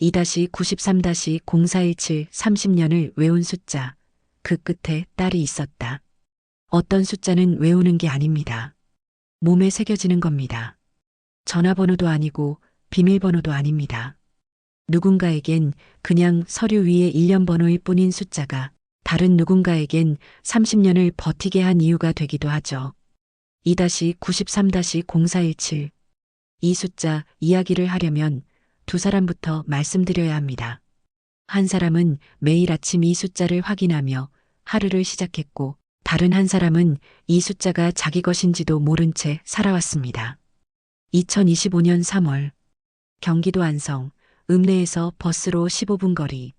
2-93-0417 30년을 외운 숫자. 그 끝에 딸이 있었다. 어떤 숫자는 외우는 게 아닙니다. 몸에 새겨지는 겁니다. 전화번호도 아니고 비밀번호도 아닙니다. 누군가에겐 그냥 서류 위에 1년 번호일 뿐인 숫자가 다른 누군가에겐 30년을 버티게 한 이유가 되기도 하죠. 2-93-0417 이 숫자 이야기를 하려면 두 사람부터 말씀드려야 합니다. 한 사람은 매일 아침 이 숫자를 확인하며 하루를 시작했고 다른 한 사람은 이 숫자가 자기 것인지도 모른 채 살아왔습니다. 2025년 3월 경기도 안성 읍내에서 버스로 15분 거리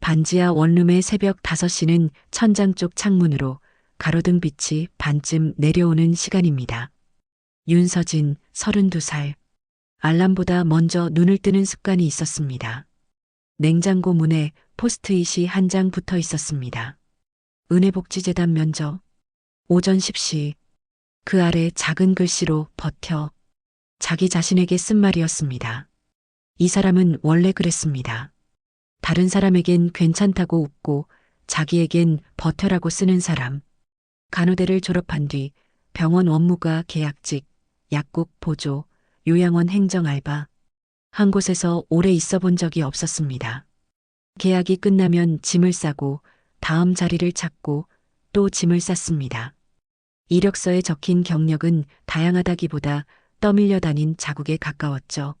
반지하 원룸의 새벽 5시는 천장 쪽 창문으로 가로등 빛이 반쯤 내려오는 시간입니다. 윤서진 32살 알람보다 먼저 눈을 뜨는 습관이 있었습니다. 냉장고 문에 포스트잇이 한 장 붙어 있었습니다. 은혜복지재단 면접 오전 10시 그 아래 작은 글씨로 버텨 자기 자신에게 쓴 말이었습니다. 이 사람은 원래 그랬습니다. 다른 사람에겐 괜찮다고 웃고 자기에겐 버텨라고 쓰는 사람. 간호대를 졸업한 뒤 병원 원무과 계약직, 약국 보조, 요양원 행정 알바. 한 곳에서 오래 있어 본 적이 없었습니다. 계약이 끝나면 짐을 싸고 다음 자리를 찾고 또 짐을 쌌습니다. 이력서에 적힌 경력은 다양하다기보다 떠밀려 다닌 자국에 가까웠죠.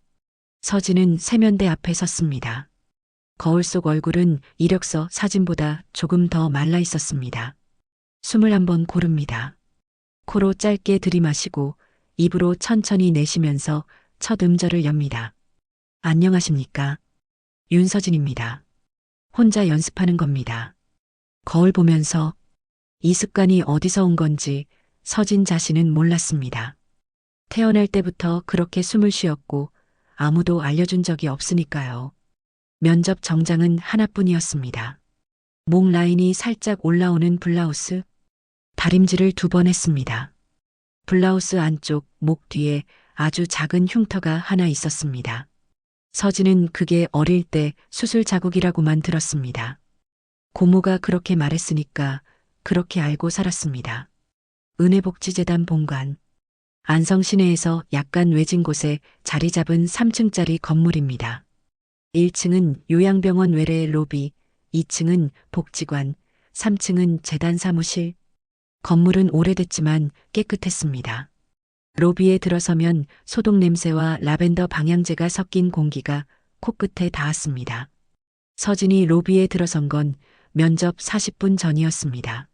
서진은 세면대 앞에 섰습니다. 거울 속 얼굴은 이력서 사진보다 조금 더 말라 있었습니다. 숨을 한번 고릅니다. 코로 짧게 들이마시고 입으로 천천히 내쉬면서 첫 음절을 엽니다. 안녕하십니까? 윤서진입니다. 혼자 연습하는 겁니다. 거울 보면서 이 습관이 어디서 온 건지 서진 자신은 몰랐습니다. 태어날 때부터 그렇게 숨을 쉬었고 아무도 알려준 적이 없으니까요. 면접 정장은 하나뿐이었습니다. 목 라인이 살짝 올라오는 블라우스. 다림질을 2번 했습니다. 블라우스 안쪽 목 뒤에 아주 작은 흉터가 하나 있었습니다. 서진은 그게 어릴 때 수술 자국이라고만 들었습니다. 고모가 그렇게 말했으니까 그렇게 알고 살았습니다. 은혜복지재단 본관. 안성 시내에서 약간 외진 곳에 자리 잡은 3층짜리 건물입니다. 1층은 요양병원 외래 로비, 2층은 복지관, 3층은 재단 사무실. 건물은 오래됐지만 깨끗했습니다. 로비에 들어서면 소독 냄새와 라벤더 방향제가 섞인 공기가 코끝에 닿았습니다. 서진이 로비에 들어선 건 면접 40분 전이었습니다.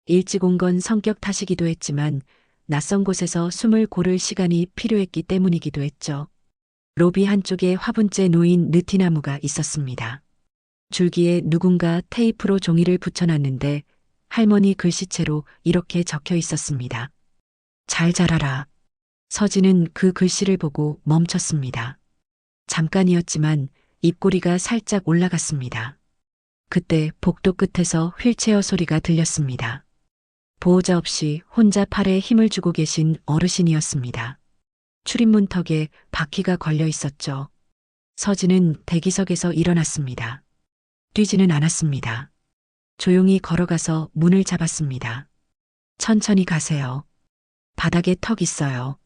일찍 온 건 성격 탓이기도 했지만 낯선 곳에서 숨을 고를 시간이 필요했기 때문이기도 했죠. 로비 한쪽에 화분째 놓인 느티나무가 있었습니다. 줄기에 누군가 테이프로 종이를 붙여놨는데 할머니 글씨체로 이렇게 적혀 있었습니다. 잘 자라라. 서진은 그 글씨를 보고 멈췄습니다. 잠깐이었지만 입꼬리가 살짝 올라갔습니다. 그때 복도 끝에서 휠체어 소리가 들렸습니다. 보호자 없이 혼자 팔에 힘을 주고 계신 어르신이었습니다. 출입문 턱에 바퀴가 걸려 있었죠. 서진은 대기석에서 일어났습니다. 뛰지는 않았습니다. 조용히 걸어가서 문을 잡았습니다. 천천히 가세요. 바닥에 턱 있어요.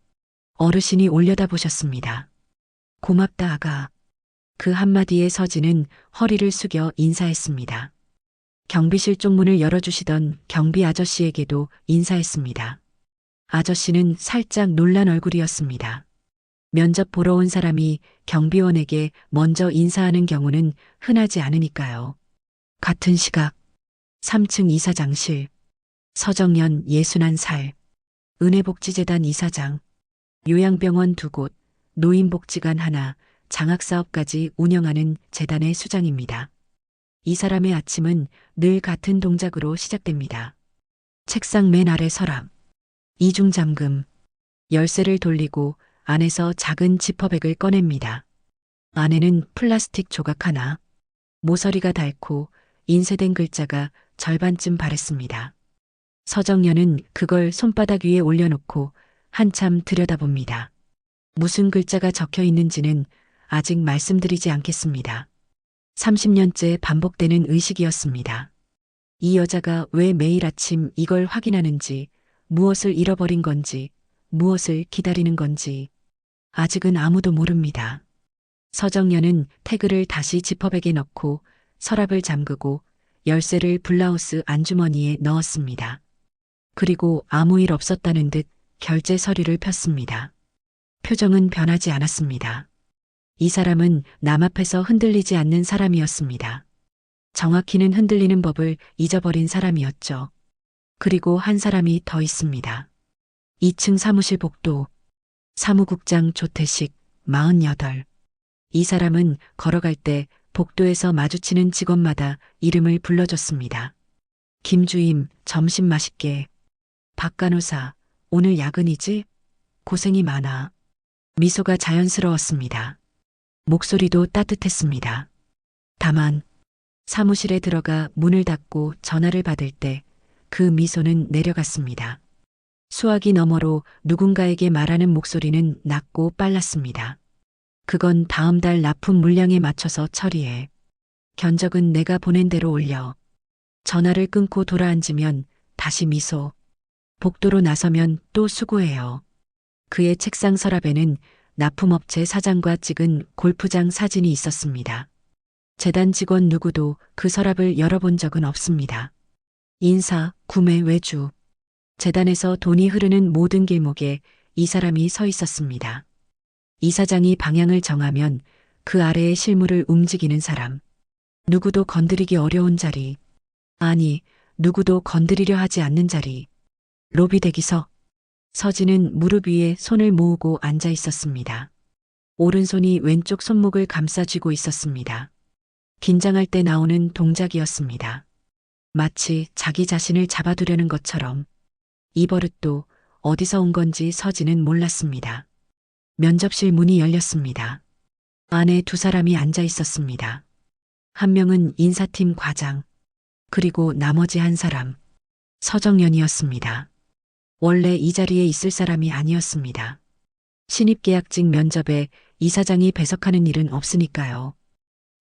어르신이 올려다보셨습니다. 고맙다 아가. 그 한마디에 서진은 허리를 숙여 인사했습니다. 경비실 쪽문을 열어주시던 경비 아저씨에게도 인사했습니다. 아저씨는 살짝 놀란 얼굴이었습니다. 면접 보러 온 사람이 경비원에게 먼저 인사하는 경우는 흔하지 않으니까요. 같은 시각 3층 이사장실. 서정연 61살. 은혜복지재단 이사장. 요양병원 2곳, 노인복지관 하나, 장학사업까지 운영하는 재단의 수장입니다. 이 사람의 아침은 늘 같은 동작으로 시작됩니다. 책상 맨 아래 서랍. 이중잠금. 열쇠를 돌리고 안에서 작은 지퍼백을 꺼냅니다. 안에는 플라스틱 조각 하나. 모서리가 닳고 인쇄된 글자가 절반쯤 바랬습니다. 서정연은 그걸 손바닥 위에 올려놓고 한참 들여다봅니다. 무슨 글자가 적혀 있는지는 아직 말씀드리지 않겠습니다. 30년째 반복되는 의식이었습니다. 이 여자가 왜 매일 아침 이걸 확인하는지, 무엇을 잃어버린 건지, 무엇을 기다리는 건지, 아직은 아무도 모릅니다. 서정연은 태그를 다시 지퍼백에 넣고 서랍을 잠그고 열쇠를 블라우스 안주머니에 넣었습니다. 그리고 아무 일 없었다는 듯 결제 서류를 폈습니다. 표정은 변하지 않았습니다. 이 사람은 남 앞에서 흔들리지 않는 사람이었습니다. 정확히는 흔들리는 법을 잊어버린 사람이었죠. 그리고 한 사람이 더 있습니다. 2층 사무실 복도, 사무국장 조태식, 48. 이 사람은 걸어갈 때 복도에서 마주치는 직원마다 이름을 불러줬습니다. 김주임, 점심 맛있게. 박 간호사, 오늘 야근이지? 고생이 많아. 미소가 자연스러웠습니다. 목소리도 따뜻했습니다. 다만 사무실에 들어가 문을 닫고 전화를 받을 때 그 미소는 내려갔습니다. 수화기 너머로 누군가에게 말하는 목소리는 낮고 빨랐습니다. 그건 다음 달 납품 물량에 맞춰서 처리해. 견적은 내가 보낸 대로 올려. 전화를 끊고 돌아앉으면 다시 미소. 복도로 나서면 또 수고해요. 그의 책상 서랍에는 납품업체 사장과 찍은 골프장 사진이 있었습니다. 재단 직원 누구도 그 서랍을 열어본 적은 없습니다. 인사, 구매, 외주. 재단에서 돈이 흐르는 모든 길목에 이 사람이 서 있었습니다. 이사장이 방향을 정하면 그 아래의 실물을 움직이는 사람. 누구도 건드리기 어려운 자리. 아니, 누구도 건드리려 하지 않는 자리. 로비 대기석. 서진은 무릎 위에 손을 모으고 앉아 있었습니다. 오른손이 왼쪽 손목을 감싸 쥐고 있었습니다. 긴장할 때 나오는 동작이었습니다. 마치 자기 자신을 잡아두려는 것처럼. 이 버릇도 어디서 온 건지 서진은 몰랐습니다. 면접실 문이 열렸습니다. 안에 두 사람이 앉아 있었습니다. 한 명은 인사팀 과장, 그리고 나머지 한 사람, 서정연이었습니다. 원래 이 자리에 있을 사람이 아니었습니다. 신입계약직 면접에 이사장이 배석하는 일은 없으니까요.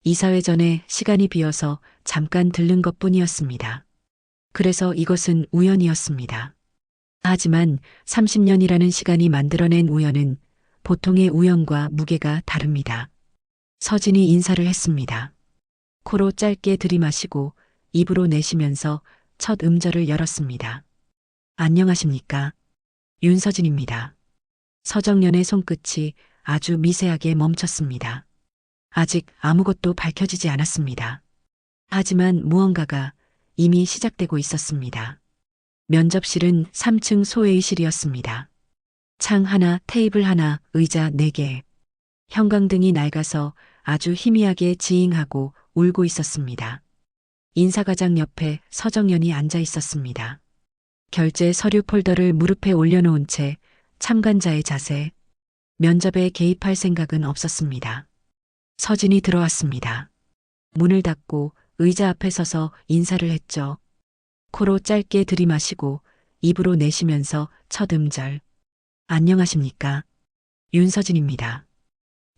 이사회 전에 시간이 비어서 잠깐 들른 것뿐이었습니다. 그래서 이것은 우연이었습니다. 하지만 30년이라는 시간이 만들어낸 우연은 보통의 우연과 무게가 다릅니다. 서진이 인사를 했습니다. 코로 짧게 들이마시고 입으로 내쉬면서 첫 음절을 열었습니다. 안녕하십니까? 윤서진입니다. 서정연의 손끝이 아주 미세하게 멈췄습니다. 아직 아무것도 밝혀지지 않았습니다. 하지만 무언가가 이미 시작되고 있었습니다. 면접실은 3층 소회의실이었습니다. 창 하나, 테이블 하나, 의자 4개. 형광등이 낡아서 아주 희미하게 지잉하고 울고 있었습니다. 인사과장 옆에 서정연이 앉아 있었습니다. 결제 서류 폴더를 무릎에 올려놓은 채 참관자의 자세. 면접에 개입할 생각은 없었습니다. 서진이 들어왔습니다. 문을 닫고 의자 앞에 서서 인사를 했죠. 코로 짧게 들이마시고 입으로 내쉬면서 첫 음절. 안녕하십니까? 윤서진입니다.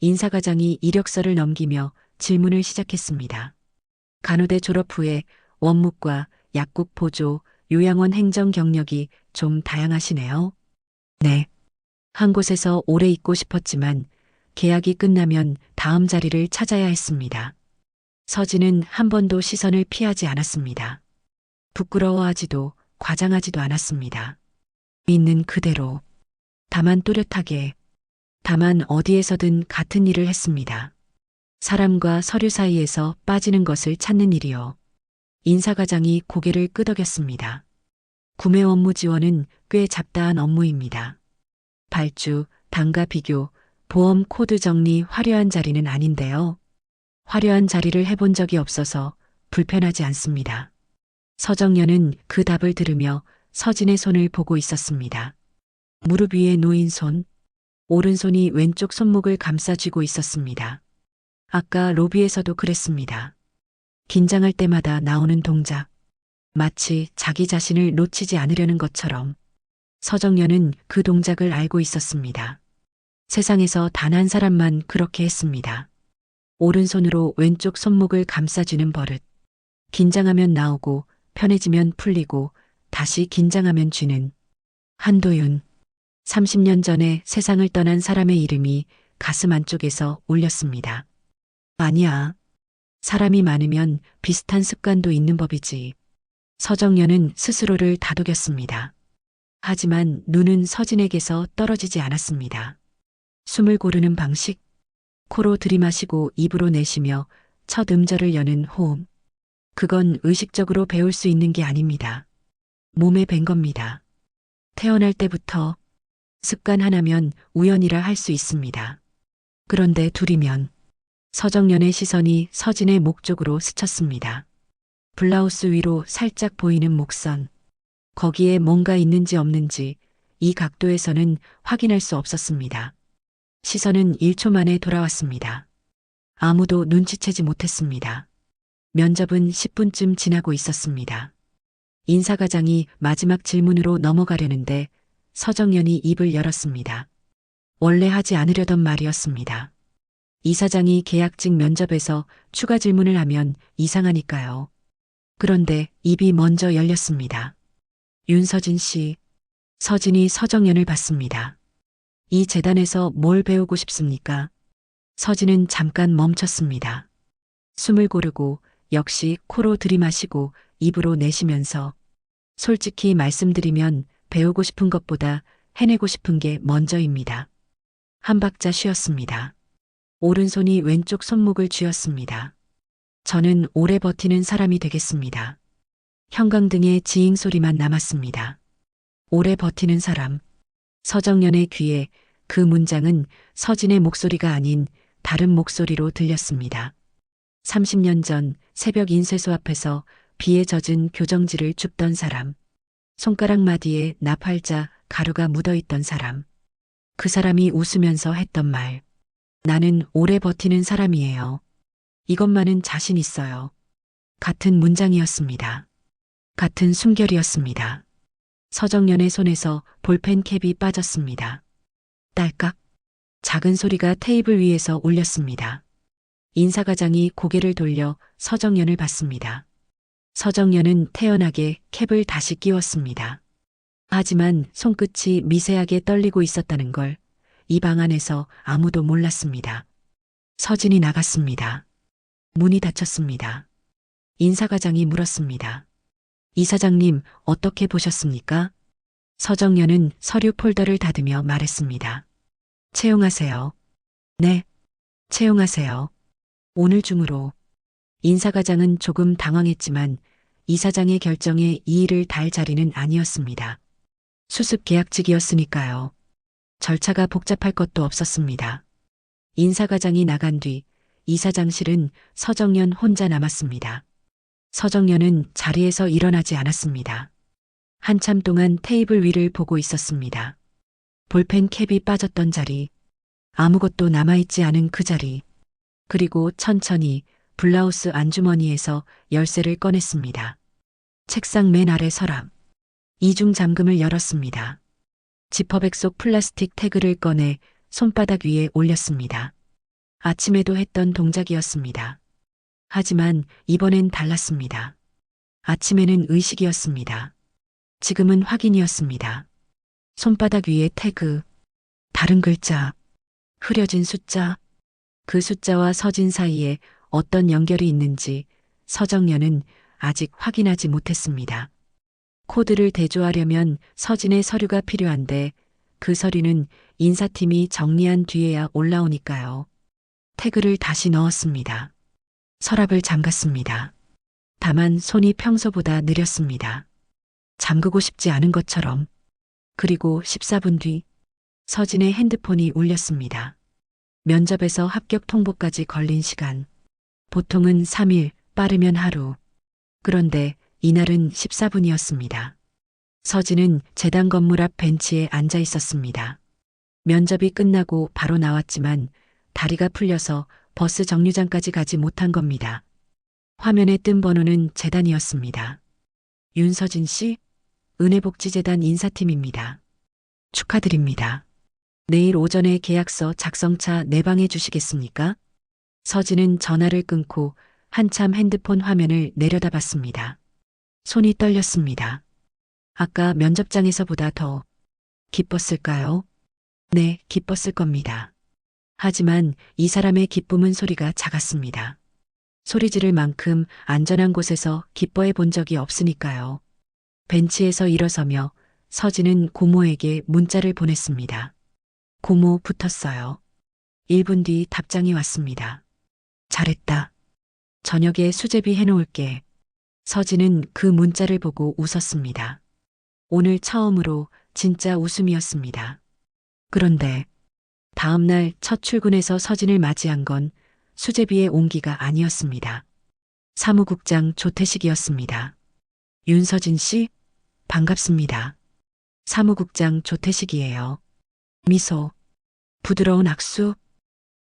인사과장이 이력서를 넘기며 질문을 시작했습니다. 간호대 졸업 후에 원무과, 약국 보조, 요양원 행정 경력이 좀 다양하시네요. 네. 한 곳에서 오래 있고 싶었지만 계약이 끝나면 다음 자리를 찾아야 했습니다. 서진은 한 번도 시선을 피하지 않았습니다. 부끄러워하지도 과장하지도 않았습니다. 있는 그대로. 다만 또렷하게. 다만 어디에서든 같은 일을 했습니다. 사람과 서류 사이에서 빠지는 것을 찾는 일이요. 인사과장이 고개를 끄덕였습니다. 구매 업무 지원은 꽤 잡다한 업무입니다. 발주, 단가 비교, 보험 코드 정리 화려한 자리는 아닌데요. 화려한 자리를 해본 적이 없어서 불편하지 않습니다. 서정연은 그 답을 들으며 서진의 손을 보고 있었습니다. 무릎 위에 놓인 손, 오른손이 왼쪽 손목을 감싸 쥐고 있었습니다. 아까 로비에서도 그랬습니다. 긴장할 때마다 나오는 동작, 마치 자기 자신을 놓치지 않으려는 것처럼. 서정연은 그 동작을 알고 있었습니다. 세상에서 단 한 사람만 그렇게 했습니다. 오른손으로 왼쪽 손목을 감싸주는 버릇. 긴장하면 나오고 편해지면 풀리고 다시 긴장하면 쥐는 한도윤. 30년 전에 세상을 떠난 사람의 이름이 가슴 안쪽에서 울렸습니다. 아니야. 사람이 많으면 비슷한 습관도 있는 법이지. 서정연은 스스로를 다독였습니다. 하지만 눈은 서진에게서 떨어지지 않았습니다. 숨을 고르는 방식, 코로 들이마시고 입으로 내쉬며 첫 음절을 여는 호흡. 그건 의식적으로 배울 수 있는 게 아닙니다. 몸에 밴 겁니다. 태어날 때부터 습관 하나면 우연이라 할 수 있습니다. 그런데 둘이면 서정연의 시선이 서진의 목 쪽으로 스쳤습니다. 블라우스 위로 살짝 보이는 목선. 거기에 뭔가 있는지 없는지 이 각도에서는 확인할 수 없었습니다. 시선은 1초 만에 돌아왔습니다. 아무도 눈치채지 못했습니다. 면접은 10분쯤 지나고 있었습니다. 인사과장이 마지막 질문으로 넘어가려는데 서정연이 입을 열었습니다. 원래 하지 않으려던 말이었습니다. 이사장이 계약직 면접에서 추가 질문을 하면 이상하니까요. 그런데 입이 먼저 열렸습니다. 윤서진 씨. 서진이 서정연을 봤습니다. 이 재단에서 뭘 배우고 싶습니까? 서진은 잠깐 멈췄습니다. 숨을 고르고 역시 코로 들이마시고 입으로 내쉬면서 솔직히 말씀드리면 배우고 싶은 것보다 해내고 싶은 게 먼저입니다. 한 박자 쉬었습니다. 오른손이 왼쪽 손목을 쥐었습니다. 저는 오래 버티는 사람이 되겠습니다. 형광등의 지잉 소리만 남았습니다. 오래 버티는 사람. 서정연의 귀에 그 문장은 서진의 목소리가 아닌 다른 목소리로 들렸습니다. 30년 전 새벽 인쇄소 앞에서 비에 젖은 교정지를 줍던 사람. 손가락 마디에 나팔자 가루가 묻어있던 사람. 그 사람이 웃으면서 했던 말. 나는 오래 버티는 사람이에요. 이것만은 자신 있어요. 같은 문장이었습니다. 같은 숨결이었습니다. 서정연의 손에서 볼펜 캡이 빠졌습니다. 딸깍. 작은 소리가 테이블 위에서 울렸습니다. 인사과장이 고개를 돌려 서정연을 봤습니다. 서정연은 태연하게 캡을 다시 끼웠습니다. 하지만 손끝이 미세하게 떨리고 있었다는 걸 이 방 안에서 아무도 몰랐습니다. 서진이 나갔습니다. 문이 닫혔습니다. 인사과장이 물었습니다. 이사장님, 어떻게 보셨습니까? 서정연은 서류 폴더를 닫으며 말했습니다. 채용하세요. 네, 채용하세요. 오늘 중으로. 인사과장은 조금 당황했지만 이사장의 결정에 이의를 달 자리는 아니었습니다. 수습 계약직이었으니까요. 절차가 복잡할 것도 없었습니다. 인사과장이 나간 뒤 이사장실은 서정연 혼자 남았습니다. 서정연은 자리에서 일어나지 않았습니다. 한참 동안 테이블 위를 보고 있었습니다. 볼펜 캡이 빠졌던 자리, 아무것도 남아있지 않은 그 자리, 그리고 천천히 블라우스 안주머니에서 열쇠를 꺼냈습니다. 책상 맨 아래 서랍. 이중 잠금을 열었습니다. 지퍼백 속 플라스틱 태그를 꺼내 손바닥 위에 올렸습니다. 아침에도 했던 동작이었습니다. 하지만 이번엔 달랐습니다. 아침에는 의식이었습니다. 지금은 확인이었습니다. 손바닥 위에 태그, 다른 글자, 흐려진 숫자, 그 숫자와 서진 사이에 어떤 연결이 있는지 서정연은 아직 확인하지 못했습니다. 코드를 대조하려면 서진의 서류가 필요한데 그 서류는 인사팀이 정리한 뒤에야 올라오니까요. 태그를 다시 넣었습니다. 서랍을 잠갔습니다. 다만 손이 평소보다 느렸습니다. 잠그고 싶지 않은 것처럼. 그리고 14분 뒤 서진의 핸드폰이 울렸습니다. 면접에서 합격 통보까지 걸린 시간. 보통은 3일, 빠르면 하루. 그런데 이날은 14분이었습니다. 서진은 재단 건물 앞 벤치에 앉아 있었습니다. 면접이 끝나고 바로 나왔지만 다리가 풀려서 버스 정류장까지 가지 못한 겁니다. 화면에 뜬 번호는 재단이었습니다. 윤서진 씨, 은혜복지재단 인사팀입니다. 축하드립니다. 내일 오전에 계약서 작성차 내방해 주시겠습니까? 서진은 전화를 끊고 한참 핸드폰 화면을 내려다봤습니다. 손이 떨렸습니다. 아까 면접장에서보다 더 기뻤을까요? 네, 기뻤을 겁니다. 하지만 이 사람의 기쁨은 소리가 작았습니다. 소리 지를 만큼 안전한 곳에서 기뻐해 본 적이 없으니까요. 벤치에서 일어서며 서진은 고모에게 문자를 보냈습니다. 고모 붙었어요. 1분 뒤 답장이 왔습니다. 잘했다. 저녁에 수제비 해놓을게. 서진은 그 문자를 보고 웃었습니다. 오늘 처음으로 진짜 웃음이었습니다. 그런데 다음날 첫 출근해서 서진을 맞이한 건 수제비의 온기가 아니었습니다. 사무국장 조태식이었습니다. 윤서진 씨, 반갑습니다. 사무국장 조태식이에요. 미소, 부드러운 악수,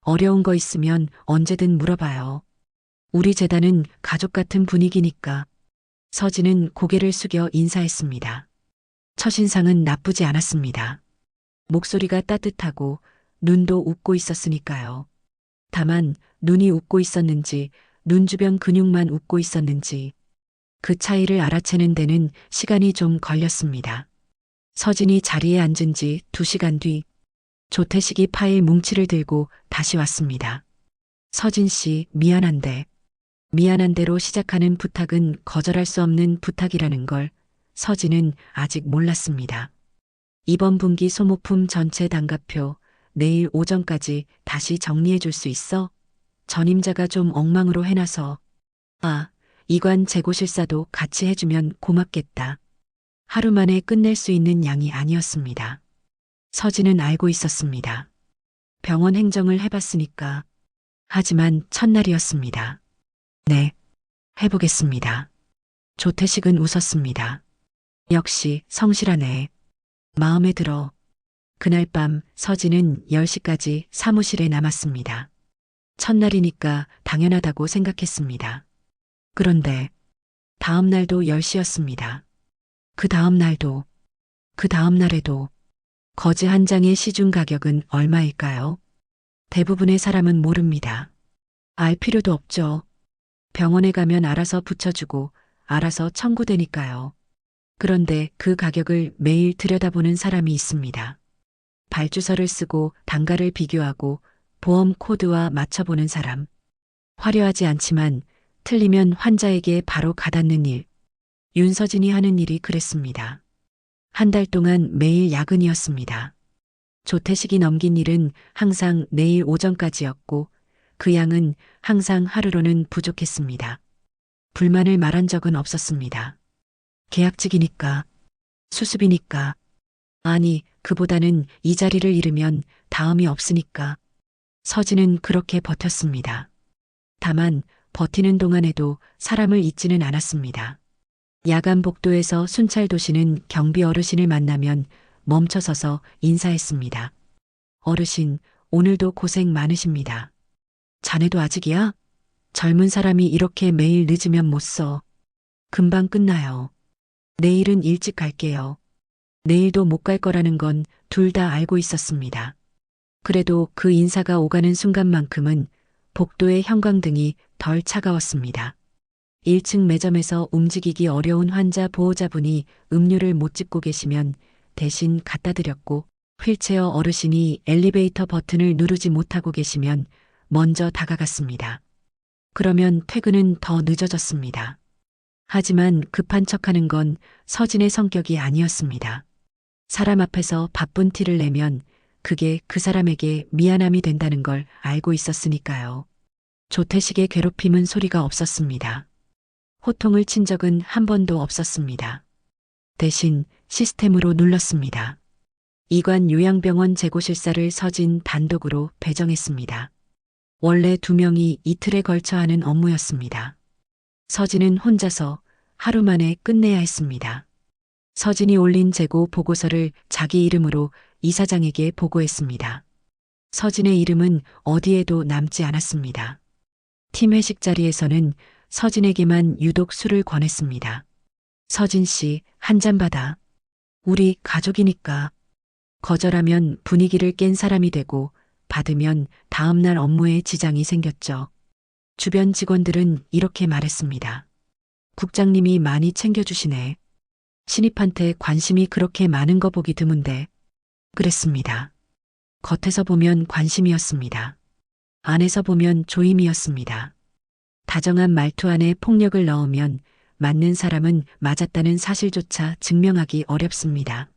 어려운 거 있으면 언제든 물어봐요. 우리 재단은 가족 같은 분위기니까. 서진은 고개를 숙여 인사했습니다. 첫인상은 나쁘지 않았습니다. 목소리가 따뜻하고 눈도 웃고 있었으니까요. 다만 눈이 웃고 있었는지 눈 주변 근육만 웃고 있었는지 그 차이를 알아채는 데는 시간이 좀 걸렸습니다. 서진이 자리에 앉은 지 2시간 뒤 조태식이 파일 뭉치를 들고 다시 왔습니다. 서진 씨, 미안한데. 미안한 대로 시작하는 부탁은 거절할 수 없는 부탁이라는 걸 서진은 아직 몰랐습니다. 이번 분기 소모품 전체 단가표 내일 오전까지 다시 정리해 줄 수 있어? 전임자가 좀 엉망으로 해놔서. 아, 이관 재고실사도 같이 해주면 고맙겠다. 하루 만에 끝낼 수 있는 양이 아니었습니다. 서진은 알고 있었습니다. 병원 행정을 해봤으니까. 하지만 첫날이었습니다. 네, 해보겠습니다. 조태식은 웃었습니다. 역시 성실하네. 마음에 들어. 그날 밤 서진은 10시까지 사무실에 남았습니다. 첫날이니까 당연하다고 생각했습니다. 그런데 다음 날도 10시였습니다. 그 다음 날도, 그 다음 날에도 거즈 한 장의 시중 가격은 얼마일까요? 대부분의 사람은 모릅니다. 알 필요도 없죠. 병원에 가면 알아서 붙여주고 알아서 청구되니까요. 그런데 그 가격을 매일 들여다보는 사람이 있습니다. 발주서를 쓰고 단가를 비교하고 보험 코드와 맞춰보는 사람. 화려하지 않지만 틀리면 환자에게 바로 가닿는 일. 윤서진이 하는 일이 그랬습니다. 한 달 동안 매일 야근이었습니다. 조태식이 넘긴 일은 항상 내일 오전까지였고 그 양은 항상 하루로는 부족했습니다. 불만을 말한 적은 없었습니다. 계약직이니까, 수습이니까, 아니, 그보다는 이 자리를 잃으면 다음이 없으니까. 서진은 그렇게 버텼습니다. 다만 버티는 동안에도 사람을 잊지는 않았습니다. 야간 복도에서 순찰도시는 경비 어르신을 만나면 멈춰서서 인사했습니다. 어르신, 오늘도 고생 많으십니다. 자네도 아직이야? 젊은 사람이 이렇게 매일 늦으면 못 써. 금방 끝나요. 내일은 일찍 갈게요. 내일도 못 갈 거라는 건 둘 다 알고 있었습니다. 그래도 그 인사가 오가는 순간만큼은 복도의 형광등이 덜 차가웠습니다. 1층 매점에서 움직이기 어려운 환자 보호자분이 음료를 못 집고 계시면 대신 갖다 드렸고 휠체어 어르신이 엘리베이터 버튼을 누르지 못하고 계시면 먼저 다가갔습니다. 그러면 퇴근은 더 늦어졌습니다. 하지만 급한 척하는 건 서진의 성격이 아니었습니다. 사람 앞에서 바쁜 티를 내면 그게 그 사람에게 미안함이 된다는 걸 알고 있었으니까요. 조태식의 괴롭힘은 소리가 없었습니다. 호통을 친 적은 한 번도 없었습니다. 대신 시스템으로 눌렀습니다. 이관 요양병원 재고실사를 서진 단독으로 배정했습니다. 원래 2명이 이틀에 걸쳐 하는 업무였습니다. 서진은 혼자서 하루 만에 끝내야 했습니다. 서진이 올린 재고 보고서를 자기 이름으로 이사장에게 보고했습니다. 서진의 이름은 어디에도 남지 않았습니다. 팀 회식 자리에서는 서진에게만 유독 술을 권했습니다. 서진 씨, 한 잔 받아. 우리 가족이니까. 거절하면 분위기를 깬 사람이 되고 받으면 다음날 업무에 지장이 생겼죠. 주변 직원들은 이렇게 말했습니다. 국장님이 많이 챙겨주시네. 신입한테 관심이 그렇게 많은 거 보기 드문데. 그랬습니다. 겉에서 보면 관심이었습니다. 안에서 보면 조임이었습니다. 다정한 말투 안에 폭력을 넣으면 맞는 사람은 맞았다는 사실조차 증명하기 어렵습니다.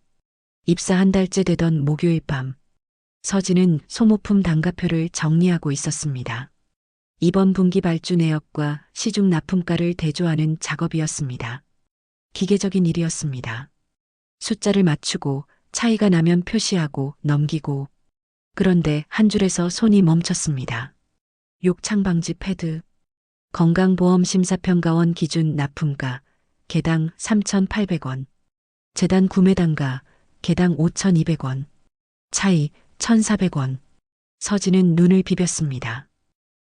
입사 한 달째 되던 목요일 밤, 서진은 소모품 단가표를 정리하고 있었습니다. 이번 분기 발주 내역과 시중 납품가를 대조하는 작업이었습니다. 기계적인 일이었습니다. 숫자를 맞추고 차이가 나면 표시하고 넘기고. 그런데 한 줄에서 손이 멈췄습니다. 욕창 방지 패드. 건강보험심사평가원 기준 납품가 개당 3,800원. 재단 구매 단가 개당 5,200원. 차이 1,400원. 서진은 눈을 비볐습니다.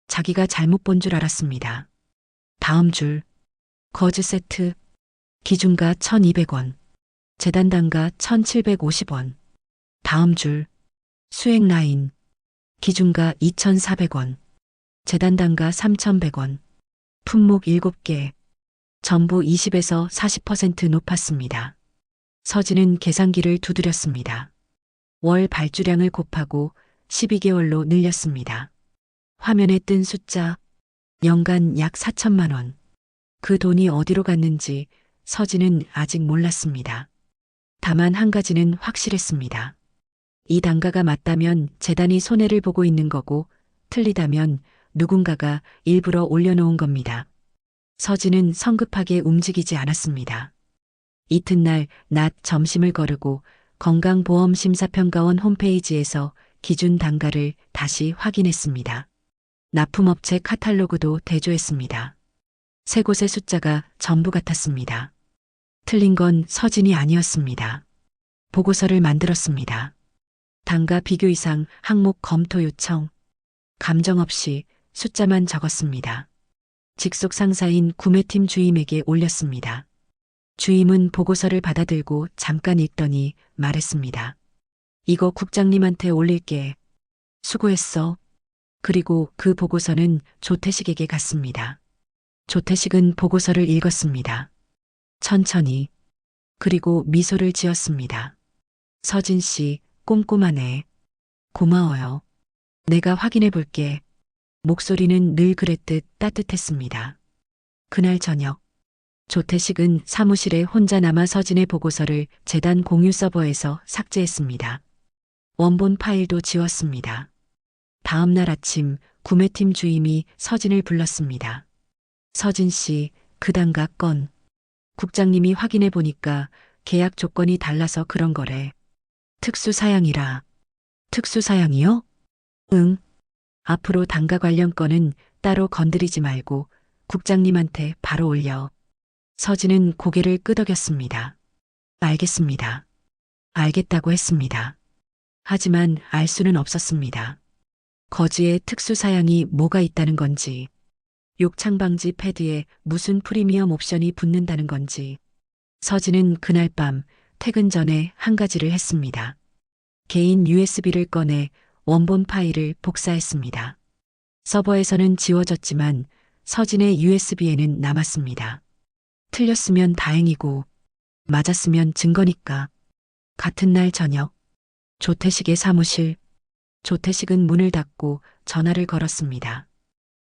자기가 잘못 본 줄 알았습니다. 다음 줄. 거즈 세트. 기준가 1,200원. 재단 단가 1,750원. 다음 줄. 수액 라인. 기준가 2,400원. 재단 단가 3,100원. 품목 7개. 전부 20에서 40% 높았습니다. 서진은 계산기를 두드렸습니다. 월 발주량을 곱하고 12개월로 늘렸습니다. 화면에 뜬 숫자. 연간 약 4천만 원. 그 돈이 어디로 갔는지 서진은 아직 몰랐습니다. 다만 한 가지는 확실했습니다. 이 단가가 맞다면 재단이 손해를 보고 있는 거고 틀리다면 누군가가 일부러 올려놓은 겁니다. 서진은 성급하게 움직이지 않았습니다. 이튿날 낮 점심을 거르고 건강보험심사평가원 홈페이지에서 기준 단가를 다시 확인했습니다. 납품업체 카탈로그도 대조했습니다. 세 곳의 숫자가 전부 같았습니다. 틀린 건 서진이 아니었습니다. 보고서를 만들었습니다. 단가 비교 이상 항목 검토 요청. 감정 없이 숫자만 적었습니다. 직속 상사인 구매팀 주임에게 올렸습니다. 주임은 보고서를 받아들고 잠깐 읽더니 말했습니다. 이거 국장님한테 올릴게. 수고했어. 그리고 그 보고서는 조태식에게 갔습니다. 조태식은 보고서를 읽었습니다. 천천히. 그리고 미소를 지었습니다. 서진 씨, 꼼꼼하네. 고마워요. 내가 확인해 볼게. 목소리는 늘 그랬듯 따뜻했습니다. 그날 저녁, 조태식은 사무실에 혼자 남아 서진의 보고서를 재단 공유 서버에서 삭제했습니다. 원본 파일도 지웠습니다. 다음 날 아침 구매팀 주임이 서진을 불렀습니다. 서진 씨, 그 단가 건. 국장님이 확인해 보니까 계약 조건이 달라서 그런 거래. 특수사양이라. 특수사양이요? 응. 앞으로 단가 관련 건은 따로 건드리지 말고 국장님한테 바로 올려. 서진은 고개를 끄덕였습니다. 알겠습니다. 알겠다고 했습니다. 하지만 알 수는 없었습니다. 거지에 특수사양이 뭐가 있다는 건지, 욕창 방지 패드에 무슨 프리미엄 옵션이 붙는다는 건지. 서진은 그날 밤 퇴근 전에 한 가지를 했습니다. 개인 USB를 꺼내 원본 파일을 복사했습니다. 서버에서는 지워졌지만 서진의 USB에는 남았습니다. 틀렸으면 다행이고 맞았으면 증거니까. 같은 날 저녁, 조태식의 사무실. 조태식은 문을 닫고 전화를 걸었습니다.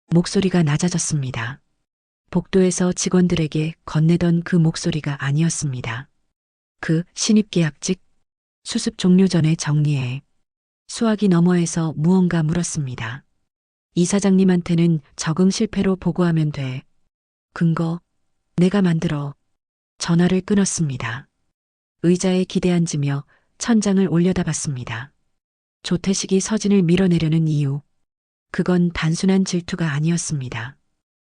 목소리가 낮아졌습니다. 복도에서 직원들에게 건네던 그 목소리가 아니었습니다. 그 신입계약직 수습 종료 전에 정리해. 수화기 너머에서 무언가 물었습니다. 이사장님한테는 적응 실패로 보고하면 돼. 근거 내가 만들어. 전화를 끊었습니다. 의자에 기대앉으며 천장을 올려다봤습니다. 조태식이 서진을 밀어내려는 이유. 그건 단순한 질투가 아니었습니다.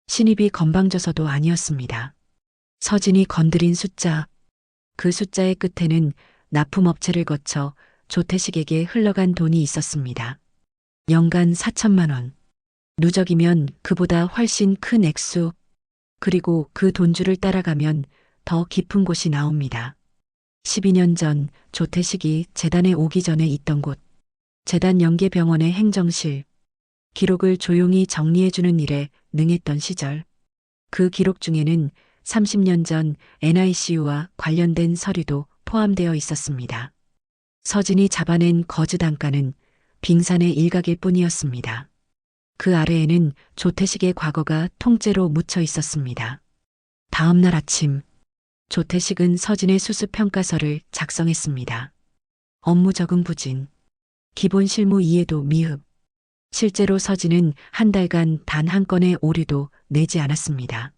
신입이 건방져서도 아니었습니다. 서진이 건드린 숫자. 그 숫자의 끝에는 납품업체를 거쳐 조태식에게 흘러간 돈이 있었습니다. 연간 4천만 원. 누적이면 그보다 훨씬 큰 액수. 그리고 그 돈줄을 따라가면 더 깊은 곳이 나옵니다. 12년 전 조태식이 재단에 오기 전에 있던 곳, 재단 연계병원의 행정실, 기록을 조용히 정리해주는 일에 능했던 시절, 그 기록 중에는 30년 전 NICU와 관련된 서류도 포함되어 있었습니다. 서진이 잡아낸 거즈 단가는 빙산의 일각일 뿐이었습니다. 그 아래에는 조태식의 과거가 통째로 묻혀 있었습니다. 다음 날 아침, 조태식은 서진의 수습평가서를 작성했습니다. 업무 적응 부진, 기본 실무 이해도 미흡. 실제로 서진은 한 달간 단 한 건의 오류도 내지 않았습니다.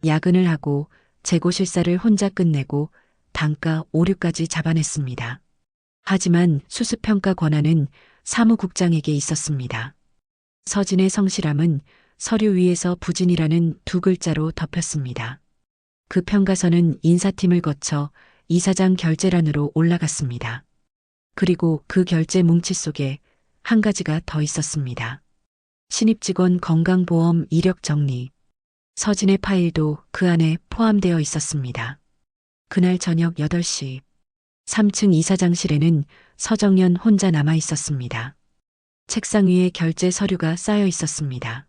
야근을 하고 재고 실사를 혼자 끝내고 단가 오류까지 잡아냈습니다. 하지만 수습평가 권한은 사무국장에게 있었습니다. 서진의 성실함은 서류 위에서 부진이라는 두 글자로 덮였습니다. 그 평가서는 인사팀을 거쳐 이사장 결재란으로 올라갔습니다. 그리고 그 결재 뭉치 속에 한 가지가 더 있었습니다. 신입 직원 건강보험 이력 정리. 서진의 파일도 그 안에 포함되어 있었습니다. 그날 저녁 8시, 3층 이사장실에는 서정연 혼자 남아 있었습니다. 책상 위에 결제 서류가 쌓여 있었습니다.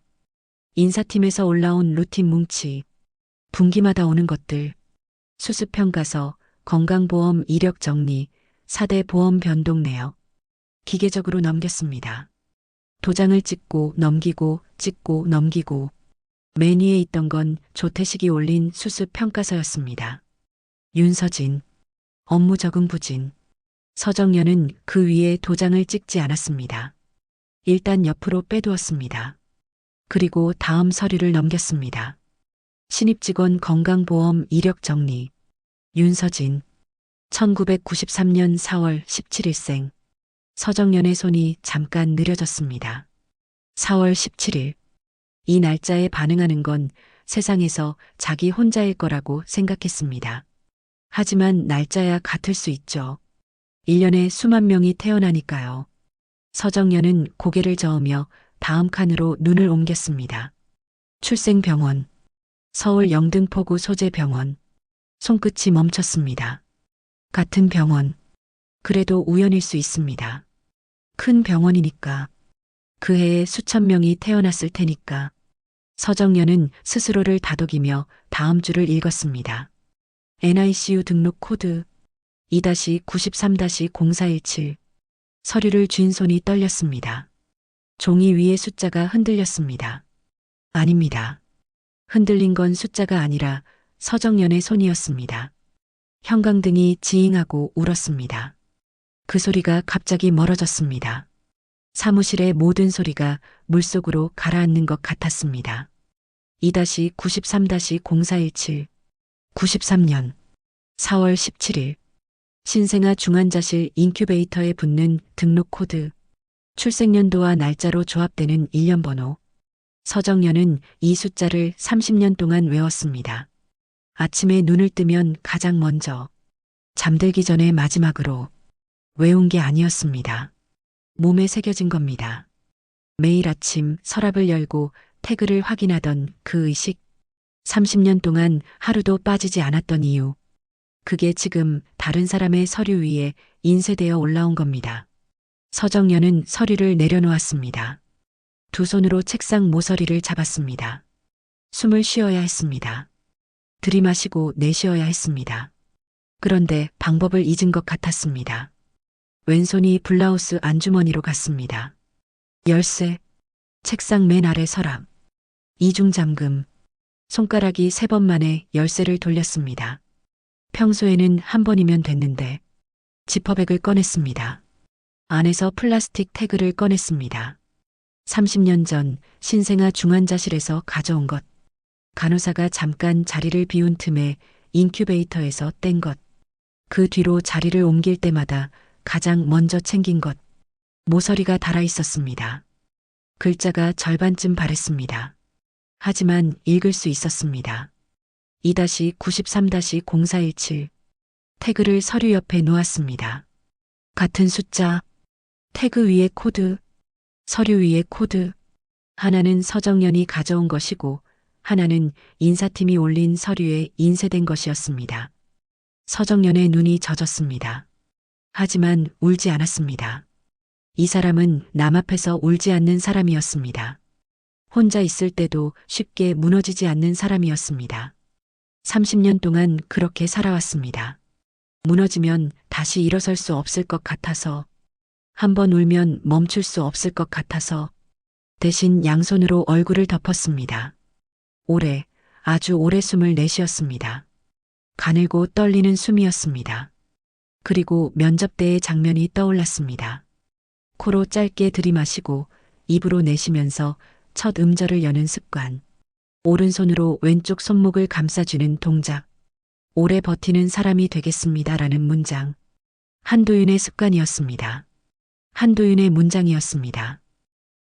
인사팀에서 올라온 루틴 뭉치, 분기마다 오는 것들, 수습평가서, 건강보험 이력 정리, 4대 보험 변동 내역, 기계적으로 넘겼습니다. 도장을 찍고 넘기고 찍고 넘기고 맨 위에 있던 건 조태식이 올린 수습평가서였습니다. 윤서진, 업무 적응 부진. 서정연은 그 위에 도장을 찍지 않았습니다. 일단 옆으로 빼두었습니다. 그리고 다음 서류를 넘겼습니다. 신입직원 건강보험 이력 정리. 윤서진, 1993년 4월 17일생. 서정연의 손이 잠깐 느려졌습니다. 4월 17일. 이 날짜에 반응하는 건 세상에서 자기 혼자일 거라고 생각했습니다. 하지만 날짜야 같을 수 있죠. 1년에 수만 명이 태어나니까요. 서정연은 고개를 저으며 다음 칸으로 눈을 옮겼습니다. 출생병원. 서울 영등포구 소재병원. 손끝이 멈췄습니다. 같은 병원. 그래도 우연일 수 있습니다. 큰 병원이니까. 그 해에 수천 명이 태어났을 테니까. 서정연은 스스로를 다독이며 다음 줄을 읽었습니다. NICU 등록 코드 2-93-0417. 서류를 쥔 손이 떨렸습니다. 종이 위의 숫자가 흔들렸습니다. 아닙니다. 흔들린 건 숫자가 아니라 서정연의 손이었습니다. 형광등이 지잉하고 울었습니다. 그 소리가 갑자기 멀어졌습니다. 사무실의 모든 소리가 물속으로 가라앉는 것 같았습니다. 2-93-0417. 93년 4월 17일. 신생아 중환자실 인큐베이터에 붙는 등록 코드. 출생연도와 날짜로 조합되는 일련번호. 서정연은 이 숫자를 30년 동안 외웠습니다. 아침에 눈을 뜨면 가장 먼저, 잠들기 전에 마지막으로 외운 게 아니었습니다. 몸에 새겨진 겁니다. 매일 아침 서랍을 열고 태그를 확인하던 그 의식, 30년 동안 하루도 빠지지 않았던 이유, 그게 지금 다른 사람의 서류 위에 인쇄되어 올라온 겁니다. 서정연은 서류를 내려놓았습니다. 두 손으로 책상 모서리를 잡았습니다. 숨을 쉬어야 했습니다. 들이마시고 내쉬어야 했습니다. 그런데 방법을 잊은 것 같았습니다. 왼손이 블라우스 안주머니로 갔습니다. 열쇠, 책상 맨 아래 서랍, 이중 잠금, 손가락이 3번 만에 열쇠를 돌렸습니다. 평소에는 한 번이면 됐는데 지퍼백을 꺼냈습니다. 안에서 플라스틱 태그를 꺼냈습니다. 30년 전 신생아 중환자실에서 가져온 것. 간호사가 잠깐 자리를 비운 틈에 인큐베이터에서 뗀 것. 그 뒤로 자리를 옮길 때마다 가장 먼저 챙긴 것. 모서리가 달아 있었습니다. 글자가 절반쯤 바랬습니다. 하지만 읽을 수 있었습니다. 2-93-0417. 태그를 서류 옆에 놓았습니다. 같은 숫자, 태그 위에 코드, 서류 위에 코드. 하나는 서정연이 가져온 것이고 하나는 인사팀이 올린 서류에 인쇄된 것이었습니다. 서정연의 눈이 젖었습니다. 하지만 울지 않았습니다. 이 사람은 남 앞에서 울지 않는 사람이었습니다. 혼자 있을 때도 쉽게 무너지지 않는 사람이었습니다. 30년 동안 그렇게 살아왔습니다. 무너지면 다시 일어설 수 없을 것 같아서, 한번 울면 멈출 수 없을 것 같아서 대신 양손으로 얼굴을 덮었습니다. 오래, 아주 오래 숨을 내쉬었습니다. 가늘고 떨리는 숨이었습니다. 그리고 면접대의 장면이 떠올랐습니다. 코로 짧게 들이마시고 입으로 내쉬면서 첫 음절을 여는 습관. 오른손으로 왼쪽 손목을 감싸주는 동작. 오래 버티는 사람이 되겠습니다라는 문장. 한도윤의 습관이었습니다. 한도윤의 문장이었습니다.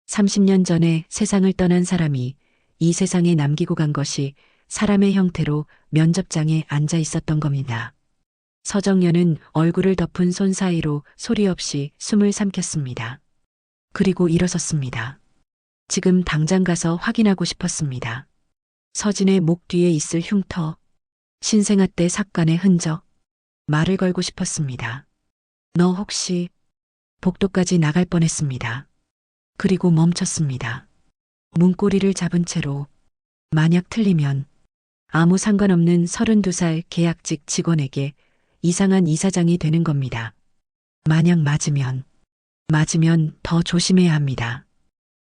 30년 전에 세상을 떠난 사람이 이 세상에 남기고 간 것이 사람의 형태로 면접장에 앉아 있었던 겁니다. 서정연은 얼굴을 덮은 손 사이로 소리 없이 숨을 삼켰습니다. 그리고 일어섰습니다. 지금 당장 가서 확인하고 싶었습니다. 서진의 목 뒤에 있을 흉터, 신생아 때 삭간의 흔적, 말을 걸고 싶었습니다. 너 혹시 복도까지 나갈 뻔했습니다. 그리고 멈췄습니다. 문고리를 잡은 채로 만약 틀리면 아무 상관없는 32살 계약직 직원에게 이상한 이사장이 되는 겁니다. 만약 맞으면 더 조심해야 합니다.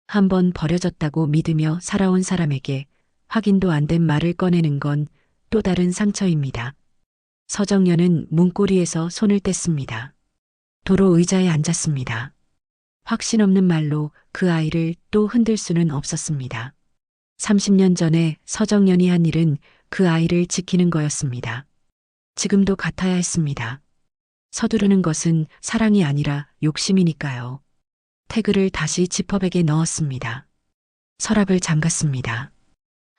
한번 버려졌다고 믿으며 살아온 사람에게 확인도 안 된 말을 꺼내는 건 또 다른 상처입니다. 서정연은 문고리에서 손을 뗐습니다. 도로 의자에 앉았습니다. 확신 없는 말로 그 아이를 또 흔들 수는 없었습니다. 30년 전에 서정연이 한 일은 그 아이를 지키는 거였습니다. 지금도 같아야 했습니다. 서두르는 것은 사랑이 아니라 욕심이니까요. 태그를 다시 지퍼백에 넣었습니다. 서랍을 잠갔습니다.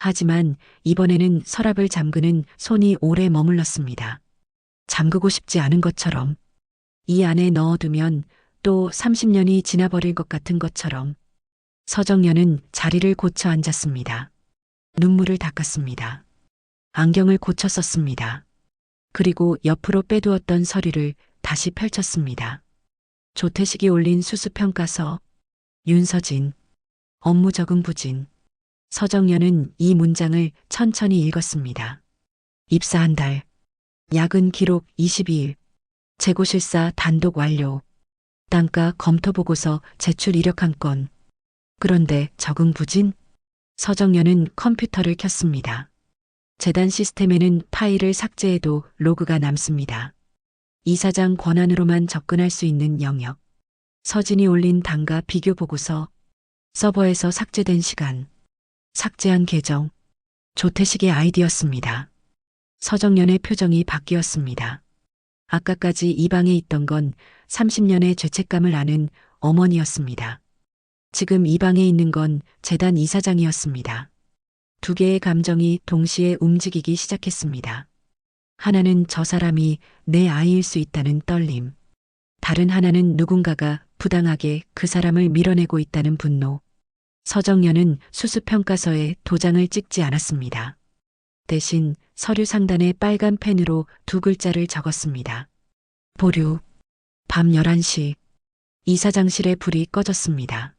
하지만 이번에는 서랍을 잠그는 손이 오래 머물렀습니다. 잠그고 싶지 않은 것처럼, 이 안에 넣어두면 또 30년이 지나버릴 것 같은 것처럼. 서정연은 자리를 고쳐 앉았습니다. 눈물을 닦았습니다. 안경을 고쳐 썼습니다. 그리고 옆으로 빼두었던 서류를 다시 펼쳤습니다. 조태식이 올린 수수평가서, 윤서진, 업무 적응 부진. 서정연은 이 문장을 천천히 읽었습니다. 입사 한 달, 야근 기록 22일, 재고실사 단독 완료, 단가 검토 보고서 제출 이력 한 건. 그런데 적응 부진? 서정연은 컴퓨터를 켰습니다. 재단 시스템에는 파일을 삭제해도 로그가 남습니다. 이사장 권한으로만 접근할 수 있는 영역. 서진이 올린 단가 비교 보고서, 서버에서 삭제된 시간, 삭제한 계정, 조태식의 아이디였습니다. 서정연의 표정이 바뀌었습니다. 아까까지 이 방에 있던 건 30년의 죄책감을 아는 어머니였습니다. 지금 이 방에 있는 건 재단 이사장이었습니다. 두 개의 감정이 동시에 움직이기 시작했습니다. 하나는 저 사람이 내 아이일 수 있다는 떨림. 다른 하나는 누군가가 부당하게 그 사람을 밀어내고 있다는 분노. 서정연은 수수평가서에 도장을 찍지 않았습니다. 대신 서류 상단에 빨간 펜으로 두 글자를 적었습니다. 보류. 밤 11시. 이사장실의 불이 꺼졌습니다.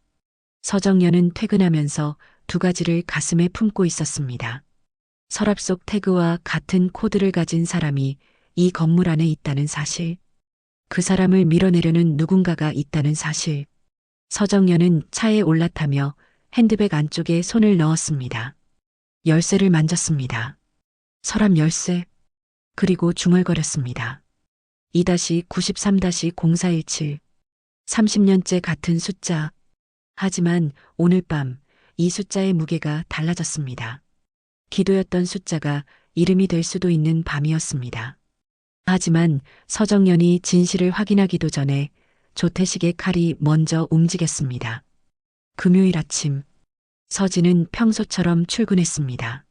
서정연은 퇴근하면서 두 가지를 가슴에 품고 있었습니다. 서랍 속 태그와 같은 코드를 가진 사람이 이 건물 안에 있다는 사실. 그 사람을 밀어내려는 누군가가 있다는 사실. 서정연은 차에 올라타며 핸드백 안쪽에 손을 넣었습니다. 열쇠를 만졌습니다. 서랍 열쇠. 그리고 중얼거렸습니다. 2-93-0417. 30년째 같은 숫자. 하지만 오늘 밤 이 숫자의 무게가 달라졌습니다. 기도였던 숫자가 이름이 될 수도 있는 밤이었습니다. 하지만 서정연이 진실을 확인하기도 전에 조태식의 칼이 먼저 움직였습니다. 금요일 아침, 서진은 평소처럼 출근했습니다.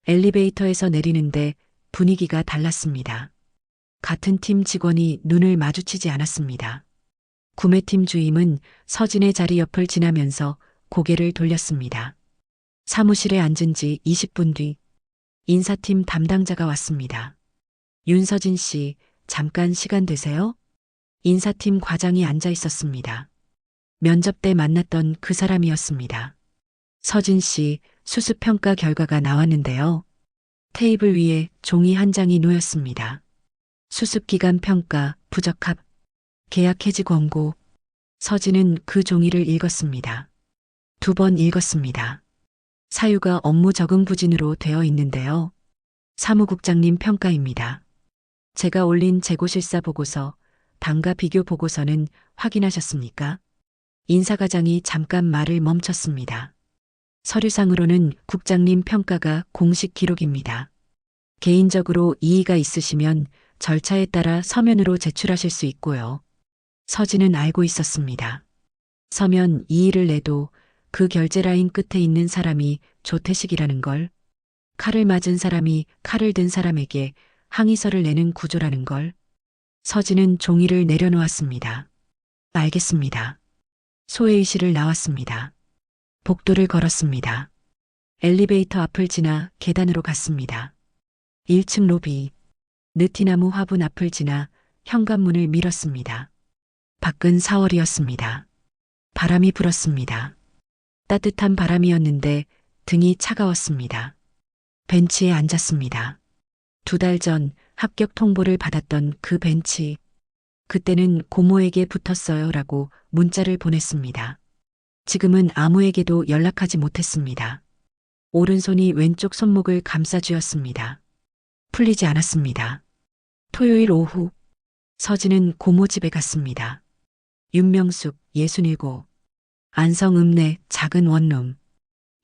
엘리베이터에서 내리는데 분위기가 달랐습니다. 같은 팀 직원이 눈을 마주치지 않았습니다. 구매팀 주임은 서진의 자리 옆을 지나면서 고개를 돌렸습니다. 사무실에 앉은 지 20분 뒤 인사팀 담당자가 왔습니다. 윤서진 씨, 잠깐 시간 되세요? 인사팀 과장이 앉아 있었습니다. 면접 때 만났던 그 사람이었습니다. 서진 씨, 수습평가 결과가 나왔는데요. 테이블 위에 종이 한 장이 놓였습니다. 수습기간 평가, 부적합, 계약 해지 권고. 서진은 그 종이를 읽었습니다. 2번 읽었습니다. 사유가 업무 적응 부진으로 되어 있는데요. 사무국장님 평가입니다. 제가 올린 재고실사 보고서, 단가 비교 보고서는 확인하셨습니까? 인사과장이 잠깐 말을 멈췄습니다. 서류상으로는 국장님 평가가 공식 기록입니다. 개인적으로 이의가 있으시면 절차에 따라 서면으로 제출하실 수 있고요. 서진은 알고 있었습니다. 서면 이의를 내도 그 결제 라인 끝에 있는 사람이 조태식이라는 걸, 칼을 맞은 사람이 칼을 든 사람에게 항의서를 내는 구조라는 걸. 서진은 종이를 내려놓았습니다. 알겠습니다. 소회의실을 나왔습니다. 복도를 걸었습니다. 엘리베이터 앞을 지나 계단으로 갔습니다. 1층 로비, 느티나무 화분 앞을 지나 현관문을 밀었습니다. 밖은 4월이었습니다. 바람이 불었습니다. 따뜻한 바람이었는데 등이 차가웠습니다. 벤치에 앉았습니다. 2달 전 합격 통보를 받았던 그 벤치. 그때는 고모에게 붙었어요 라고 문자를 보냈습니다. 지금은 아무에게도 연락하지 못했습니다. 오른손이 왼쪽 손목을 감싸 쥐었습니다. 풀리지 않았습니다. 토요일 오후, 서진은 고모 집에 갔습니다. 윤명숙, 67. 안성읍내 작은 원룸.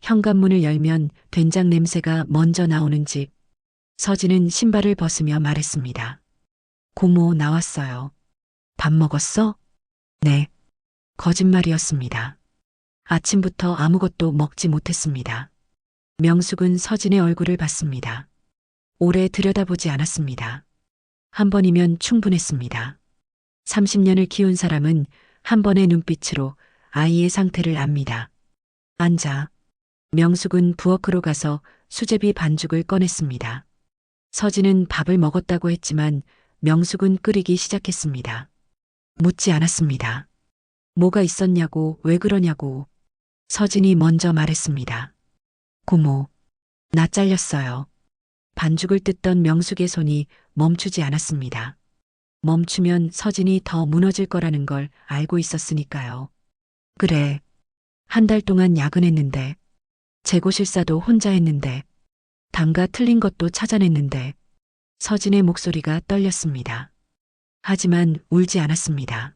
현관문을 열면 된장 냄새가 먼저 나오는 집. 서진은 신발을 벗으며 말했습니다. 고모 나왔어요. 밥 먹었어? 네. 거짓말이었습니다. 아침부터 아무것도 먹지 못했습니다. 명숙은 서진의 얼굴을 봤습니다. 오래 들여다보지 않았습니다. 한 번이면 충분했습니다. 30년을 키운 사람은 한 번의 눈빛으로 아이의 상태를 압니다. 앉아. 명숙은 부엌으로 가서 수제비 반죽을 꺼냈습니다. 서진은 밥을 먹었다고 했지만 명숙은 끓이기 시작했습니다. 묻지 않았습니다. 뭐가 있었냐고, 왜 그러냐고. 서진이 먼저 말했습니다. 고모, 나 잘렸어요. 반죽을 뜯던 명숙의 손이 멈추지 않았습니다. 멈추면 서진이 더 무너질 거라는 걸 알고 있었으니까요. 그래. 한 달 동안 야근했는데, 재고실사도 혼자 했는데, 단가 틀린 것도 찾아냈는데, 서진의 목소리가 떨렸습니다. 하지만 울지 않았습니다.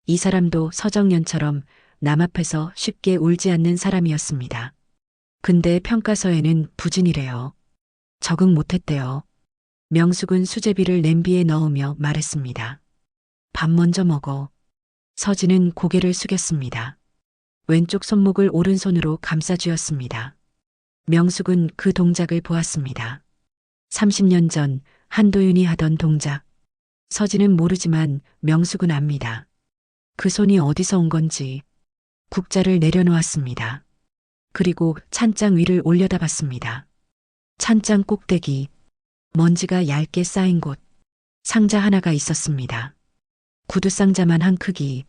이 사람도 서정연처럼 남 앞에서 쉽게 울지 않는 사람이었습니다. 근데 평가서에는 부진이래요. 적응 못했대요. 명숙은 수제비를 냄비에 넣으며 말했습니다. 밥 먼저 먹어. 서진은 고개를 숙였습니다. 왼쪽 손목을 오른손으로 감싸 쥐었습니다. 명숙은 그 동작을 보았습니다. 30년 전 한도윤이 하던 동작. 서진은 모르지만 명숙은 압니다. 그 손이 어디서 온 건지. 국자를 내려놓았습니다. 그리고 찬장 위를 올려다 봤습니다. 찬장 꼭대기, 먼지가 얇게 쌓인 곳, 상자 하나가 있었습니다. 구두 상자만 한 크기,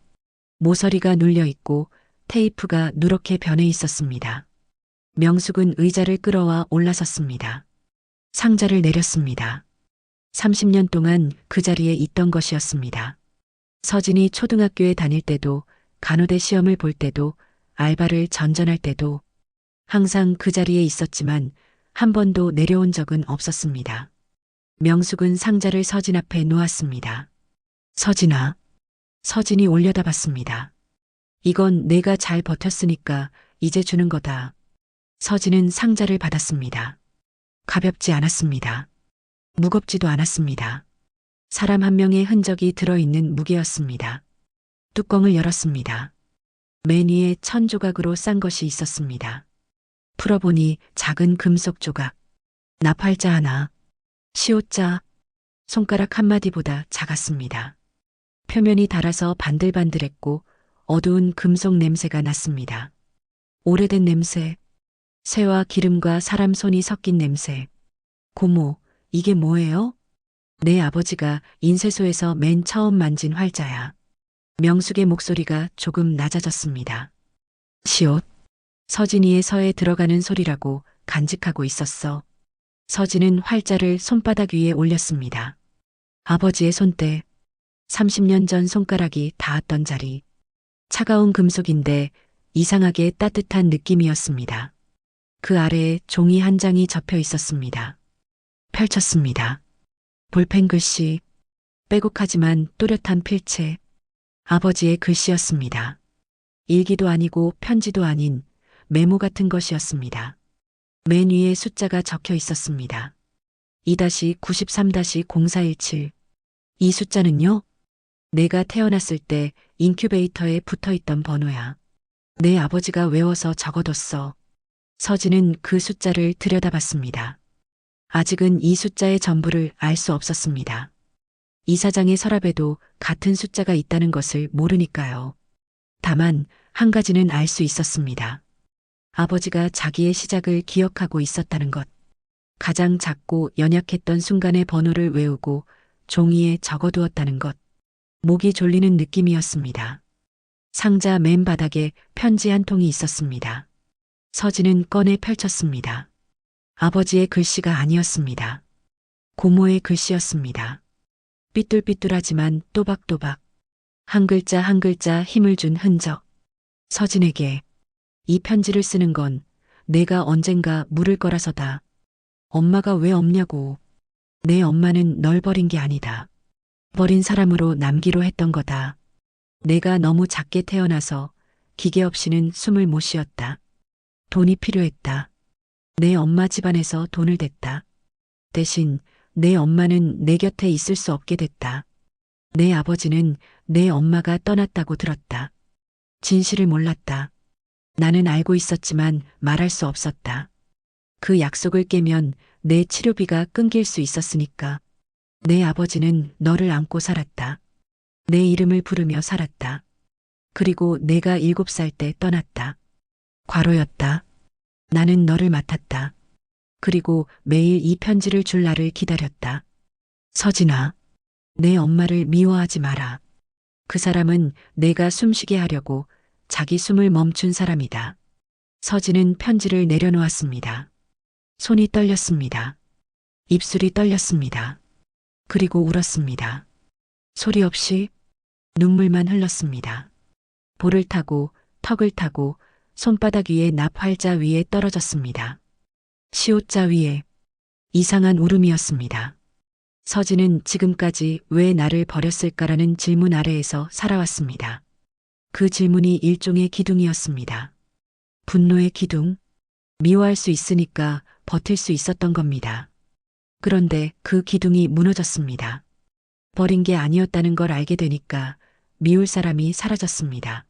모서리가 눌려 있고 테이프가 누렇게 변해 있었습니다. 명숙은 의자를 끌어와 올라섰습니다. 상자를 내렸습니다. 30년 동안 그 자리에 있던 것이었습니다. 서진이 초등학교에 다닐 때도, 간호대 시험을 볼 때도, 알바를 전전할 때도 항상 그 자리에 있었지만 한 번도 내려온 적은 없었습니다. 명숙은 상자를 서진 앞에 놓았습니다. 서진아. 서진이 올려다 봤습니다. 이건 내가 잘 버텼으니까 이제 주는 거다. 서진은 상자를 받았습니다. 가볍지 않았습니다. 무겁지도 않았습니다. 사람 한 명의 흔적이 들어있는 무게였습니다. 뚜껑을 열었습니다. 맨 위에 1000조각으로 싼 것이 있었습니다. 풀어보니 작은 금속 조각. 나팔자 하나. 시옷자. 손가락 한마디보다 작았습니다. 표면이 닳아서 반들반들했고 어두운 금속 냄새가 났습니다. 오래된 냄새. 쇠와 기름과 사람 손이 섞인 냄새. 고모, 이게 뭐예요? 내 아버지가 인쇄소에서 맨 처음 만진 활자야. 명숙의 목소리가 조금 낮아졌습니다. 시옷. 서진이의 서에 들어가는 소리라고 간직하고 있었어. 서진은 활자를 손바닥 위에 올렸습니다. 아버지의 손때, 30년 전 손가락이 닿았던 자리. 차가운 금속인데 이상하게 따뜻한 느낌이었습니다. 그 아래에 종이 한 장이 접혀 있었습니다. 펼쳤습니다. 볼펜 글씨, 빼곡하지만 또렷한 필체. 아버지의 글씨였습니다. 일기도 아니고 편지도 아닌 메모 같은 것이었습니다. 맨 위에 숫자가 적혀 있었습니다. 2-93-0417. 이 숫자는요? 내가 태어났을 때 인큐베이터에 붙어 있던 번호야. 내 아버지가 외워서 적어뒀어. 서진은 그 숫자를 들여다봤습니다. 아직은 이 숫자의 전부를 알 수 없었습니다. 이사장의 서랍에도 같은 숫자가 있다는 것을 모르니까요. 다만 한 가지는 알 수 있었습니다. 아버지가 자기의 시작을 기억하고 있었다는 것. 가장 작고 연약했던 순간의 번호를 외우고 종이에 적어두었다는 것. 목이 졸리는 느낌이었습니다. 상자 맨 바닥에 편지 한 통이 있었습니다. 서진은 꺼내 펼쳤습니다. 아버지의 글씨가 아니었습니다. 고모의 글씨였습니다. 삐뚤삐뚤하지만 또박또박. 한 글자 한 글자 힘을 준 흔적. 서진에게 이 편지를 쓰는 건 내가 언젠가 물을 거라서다. 엄마가 왜 없냐고. 내 엄마는 널 버린 게 아니다. 버린 사람으로 남기로 했던 거다. 내가 너무 작게 태어나서 기계 없이는 숨을 못 쉬었다. 돈이 필요했다. 내 엄마 집안에서 돈을 댔다. 대신 내 엄마는 내 곁에 있을 수 없게 됐다. 내 아버지는 내 엄마가 떠났다고 들었다. 진실을 몰랐다. 나는 알고 있었지만 말할 수 없었다. 그 약속을 깨면 내 치료비가 끊길 수 있었으니까. 내 아버지는 너를 안고 살았다. 내 이름을 부르며 살았다. 그리고 내가 7살 때 떠났다. 과로였다. 나는 너를 맡았다. 그리고 매일 이 편지를 줄 날을 기다렸다. 서진아, 내 엄마를 미워하지 마라. 그 사람은 내가 숨쉬게 하려고 자기 숨을 멈춘 사람이다. 서진은 편지를 내려놓았습니다. 손이 떨렸습니다. 입술이 떨렸습니다. 그리고 울었습니다. 소리 없이 눈물만 흘렀습니다. 볼을 타고 턱을 타고 손바닥 위에 납활자 위에 떨어졌습니다. 시옷자 위에 이상한 울음이었습니다. 서진은 지금까지 왜 나를 버렸을까라는 질문 아래에서 살아왔습니다. 그 질문이 일종의 기둥이었습니다. 분노의 기둥, 미워할 수 있으니까 버틸 수 있었던 겁니다. 그런데 그 기둥이 무너졌습니다. 버린 게 아니었다는 걸 알게 되니까 미울 사람이 사라졌습니다.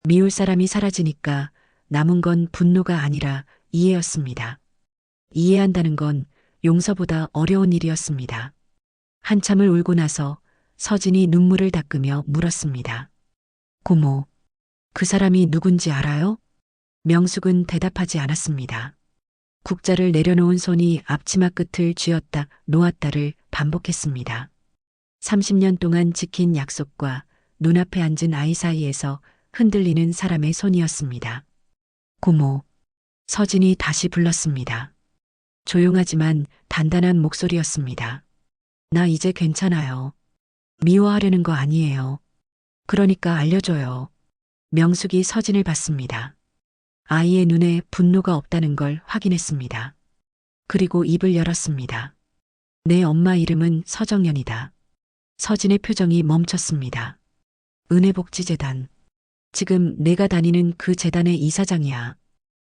미울 사람이 사라지니까 남은 건 분노가 아니라 이해였습니다. 이해한다는 건 용서보다 어려운 일이었습니다. 한참을 울고 나서 서진이 눈물을 닦으며 물었습니다. 고모, 그 사람이 누군지 알아요? 명숙은 대답하지 않았습니다. 국자를 내려놓은 손이 앞치마 끝을 쥐었다 놓았다를 반복했습니다. 30년 동안 지킨 약속과 눈앞에 앉은 아이 사이에서 흔들리는 사람의 손이었습니다. 고모, 서진이 다시 불렀습니다. 조용하지만 단단한 목소리였습니다. 나 이제 괜찮아요. 미워하려는 거 아니에요. 그러니까 알려줘요. 명숙이 서진을 봤습니다. 아이의 눈에 분노가 없다는 걸 확인했습니다. 그리고 입을 열었습니다. 내 엄마 이름은 서정연이다. 서진의 표정이 멈췄습니다. 은혜복지재단. 지금 내가 다니는 그 재단의 이사장이야.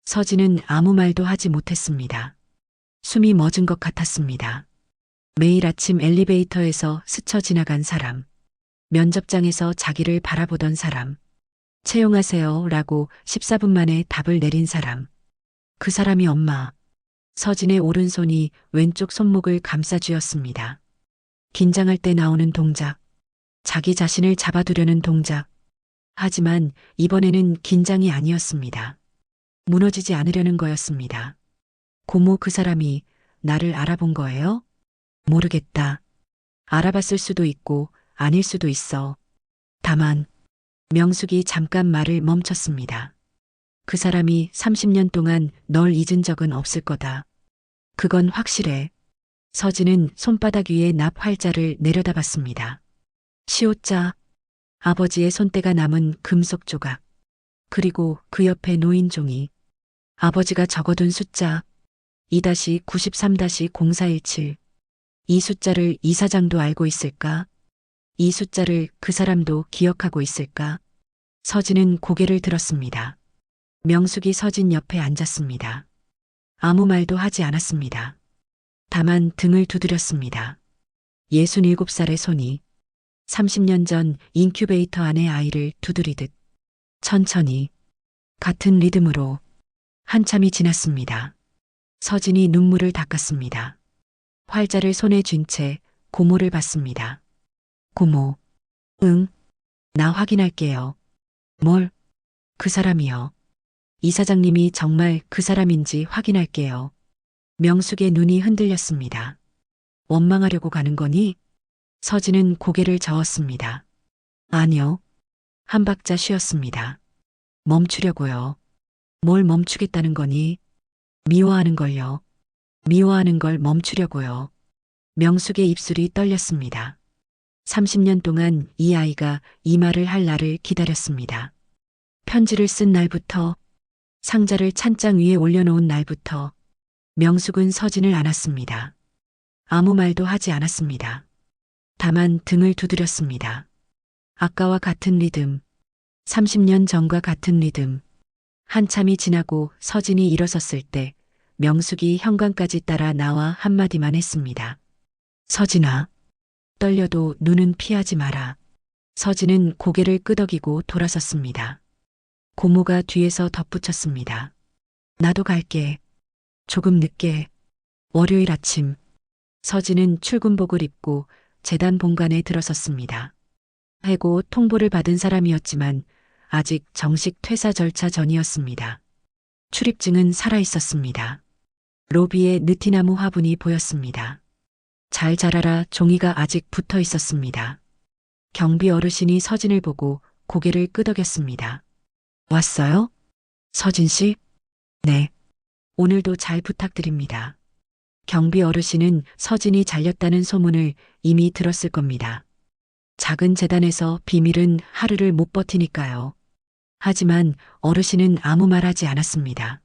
서진은 아무 말도 하지 못했습니다. 숨이 멎은 것 같았습니다. 매일 아침 엘리베이터에서 스쳐 지나간 사람. 면접장에서 자기를 바라보던 사람. 채용하세요 라고 14분 만에 답을 내린 사람. 그 사람이 엄마. 서진의 오른손이 왼쪽 손목을 감싸쥐었습니다. 긴장할 때 나오는 동작. 자기 자신을 잡아두려는 동작. 하지만 이번에는 긴장이 아니었습니다. 무너지지 않으려는 거였습니다. 고모 그 사람이 나를 알아본 거예요? 모르겠다. 알아봤을 수도 있고 아닐 수도 있어. 다만 명숙이 잠깐 말을 멈췄습니다. 그 사람이 30년 동안 널 잊은 적은 없을 거다. 그건 확실해. 서진은 손바닥 위에 납 활자를 내려다봤습니다. 시옷자, 아버지의 손때가 남은 금속 조각, 그리고 그 옆에 놓인 종이, 아버지가 적어둔 숫자 2-93-0417. 이 숫자를 이사장도 알고 있을까? 이 숫자를 그 사람도 기억하고 있을까? 서진은 고개를 들었습니다. 명숙이 서진 옆에 앉았습니다. 아무 말도 하지 않았습니다. 다만 등을 두드렸습니다. 67살의 손이 30년 전 인큐베이터 안의 아이를 두드리듯 천천히 같은 리듬으로. 한참이 지났습니다. 서진이 눈물을 닦았습니다. 활자를 손에 쥔 채 고모를 봤습니다. 고모. 응. 나 확인할게요. 뭘? 그 사람이요. 이사장님이 정말 그 사람인지 확인할게요. 명숙의 눈이 흔들렸습니다. 원망하려고 가는 거니? 서진은 고개를 저었습니다. 아니요. 한 박자 쉬었습니다. 멈추려고요. 뭘 멈추겠다는 거니? 미워하는 걸요. 미워하는 걸 멈추려고요. 명숙의 입술이 떨렸습니다. 30년 동안 이 아이가 이 말을 할 날을 기다렸습니다. 편지를 쓴 날부터, 상자를 찬장 위에 올려놓은 날부터 명숙은 서진을 안았습니다. 아무 말도 하지 않았습니다. 다만 등을 두드렸습니다. 아까와 같은 리듬, 30년 전과 같은 리듬. 한참이 지나고 서진이 일어섰을 때 명숙이 현관까지 따라 나와 한마디만 했습니다. 서진아, 떨려도 눈은 피하지 마라. 서진은 고개를 끄덕이고 돌아섰습니다. 고모가 뒤에서 덧붙였습니다. 나도 갈게. 조금 늦게. 월요일 아침. 서진은 출근복을 입고 재단 본관에 들어섰습니다. 해고 통보를 받은 사람이었지만 아직 정식 퇴사 절차 전이었습니다. 출입증은 살아있었습니다. 로비에 느티나무 화분이 보였습니다. 잘 자라라 종이가 아직 붙어 있었습니다. 경비 어르신이 서진을 보고 고개를 끄덕였습니다. 왔어요? 서진 씨? 네. 오늘도 잘 부탁드립니다. 경비 어르신은 서진이 잘렸다는 소문을 이미 들었을 겁니다. 작은 재단에서 비밀은 하루를 못 버티니까요. 하지만 어르신은 아무 말 하지 않았습니다.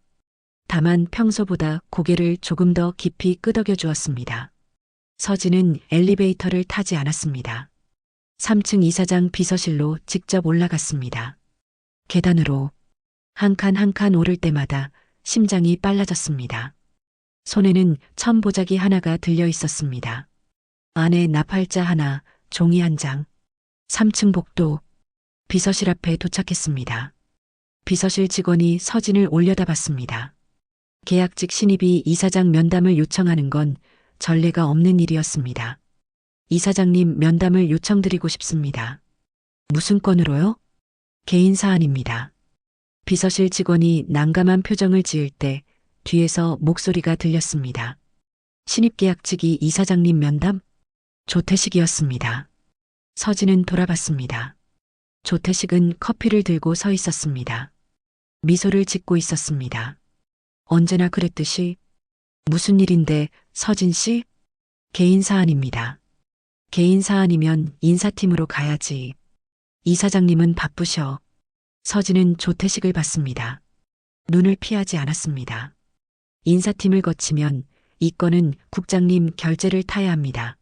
다만 평소보다 고개를 조금 더 깊이 끄덕여 주었습니다. 서진은 엘리베이터를 타지 않았습니다. 3층 이사장 비서실로 직접 올라갔습니다. 계단으로 한 칸 한 칸 오를 때마다 심장이 빨라졌습니다. 손에는 천보자기 하나가 들려 있었습니다. 안에 나팔자 하나, 종이 한 장. 3층 복도. 비서실 앞에 도착했습니다. 비서실 직원이 서진을 올려다봤습니다. 계약직 신입이 이사장 면담을 요청하는 건 전례가 없는 일이었습니다. 이사장님 면담을 요청드리고 싶습니다. 무슨 건으로요? 개인 사안입니다. 비서실 직원이 난감한 표정을 지을 때 뒤에서 목소리가 들렸습니다. 신입 계약직이 이사장님 면담? 조태식이었습니다. 서진은 돌아봤습니다. 조태식은 커피를 들고 서 있었습니다. 미소를 짓고 있었습니다. 언제나 그랬듯이. 무슨 일인데 서진 씨? 개인 사안입니다. 개인 사안이면 인사팀으로 가야지. 이사장님은 바쁘셔. 서진은 조태식을 봤습니다. 눈을 피하지 않았습니다. 인사팀을 거치면 이 건은 국장님 결재를 타야 합니다.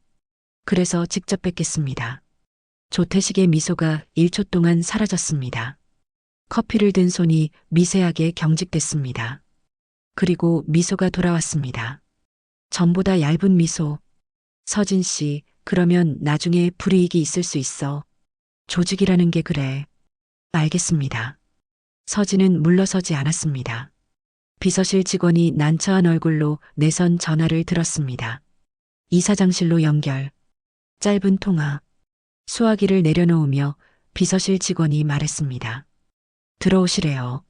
그래서 직접 뵙겠습니다. 조태식의 미소가 1초 동안 사라졌습니다. 커피를 든 손이 미세하게 경직됐습니다. 그리고 미소가 돌아왔습니다. 전보다 얇은 미소. 서진 씨, 그러면 나중에 불이익이 있을 수 있어. 조직이라는 게 그래. 알겠습니다. 서진은 물러서지 않았습니다. 비서실 직원이 난처한 얼굴로 내선 전화를 들었습니다. 이사장실로 연결. 짧은 통화. 수화기를 내려놓으며 비서실 직원이 말했습니다. 들어오시래요.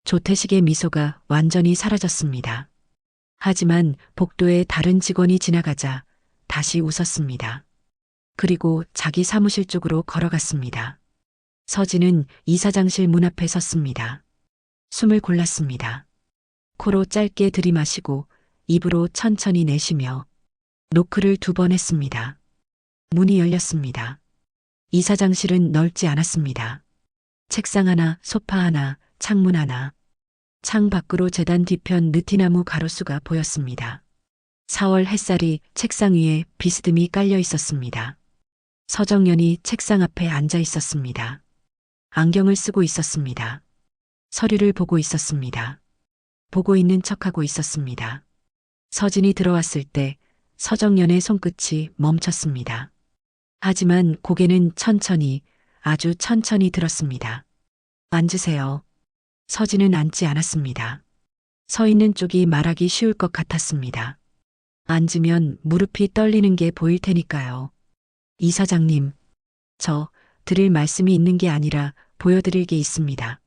조태식의 미소가 완전히 사라졌습니다. 하지만 복도에 다른 직원이 지나가자 다시 웃었습니다. 그리고 자기 사무실 쪽으로 걸어갔습니다. 서진은 이사장실 문 앞에 섰습니다. 숨을 골랐습니다. 코로 짧게 들이마시고 입으로 천천히 내쉬며 노크를 2번 했습니다. 문이 열렸습니다. 이사장실은 넓지 않았습니다. 책상 하나, 소파 하나, 창문 하나. 창 밖으로 재단 뒤편 느티나무 가로수가 보였습니다. 4월 햇살이 책상 위에 비스듬히 깔려 있었습니다. 서정연이 책상 앞에 앉아 있었습니다. 안경을 쓰고 있었습니다. 서류를 보고 있었습니다. 보고 있는 척하고 있었습니다. 서진이 들어왔을 때 서정연의 손끝이 멈췄습니다. 하지만 고개는 천천히, 아주 천천히 들었습니다. 앉으세요. 서진은 앉지 않았습니다. 서 있는 쪽이 말하기 쉬울 것 같았습니다. 앉으면 무릎이 떨리는 게 보일 테니까요. 이사장님, 저 드릴 말씀이 있는 게 아니라 보여드릴 게 있습니다.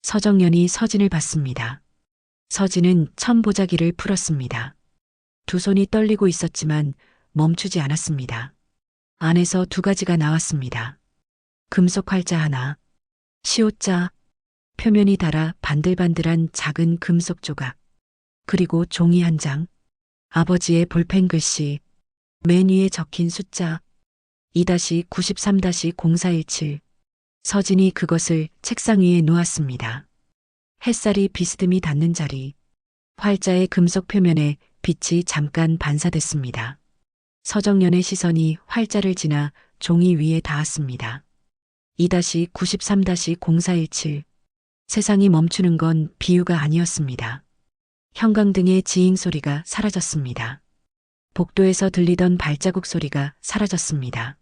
서정연이 서진을 봤습니다. 서진은 천보자기를 풀었습니다. 2 손이 떨리고 있었지만 멈추지 않았습니다. 안에서 2가지가 나왔습니다. 금속 활자 하나, 시옷자, 표면이 닳아 반들반들한 작은 금속 조각, 그리고 종이 한 장, 아버지의 볼펜 글씨, 맨 위에 적힌 숫자 2-93-0417. 서진이 그것을 책상 위에 놓았습니다. 햇살이 비스듬히 닿는 자리, 활자의 금속 표면에 빛이 잠깐 반사됐습니다. 서정연의 시선이 활자를 지나 종이 위에 닿았습니다. 2-93-0417. 세상이 멈추는 건 비유가 아니었습니다. 형광등의 지잉 소리가 사라졌습니다. 복도에서 들리던 발자국 소리가 사라졌습니다.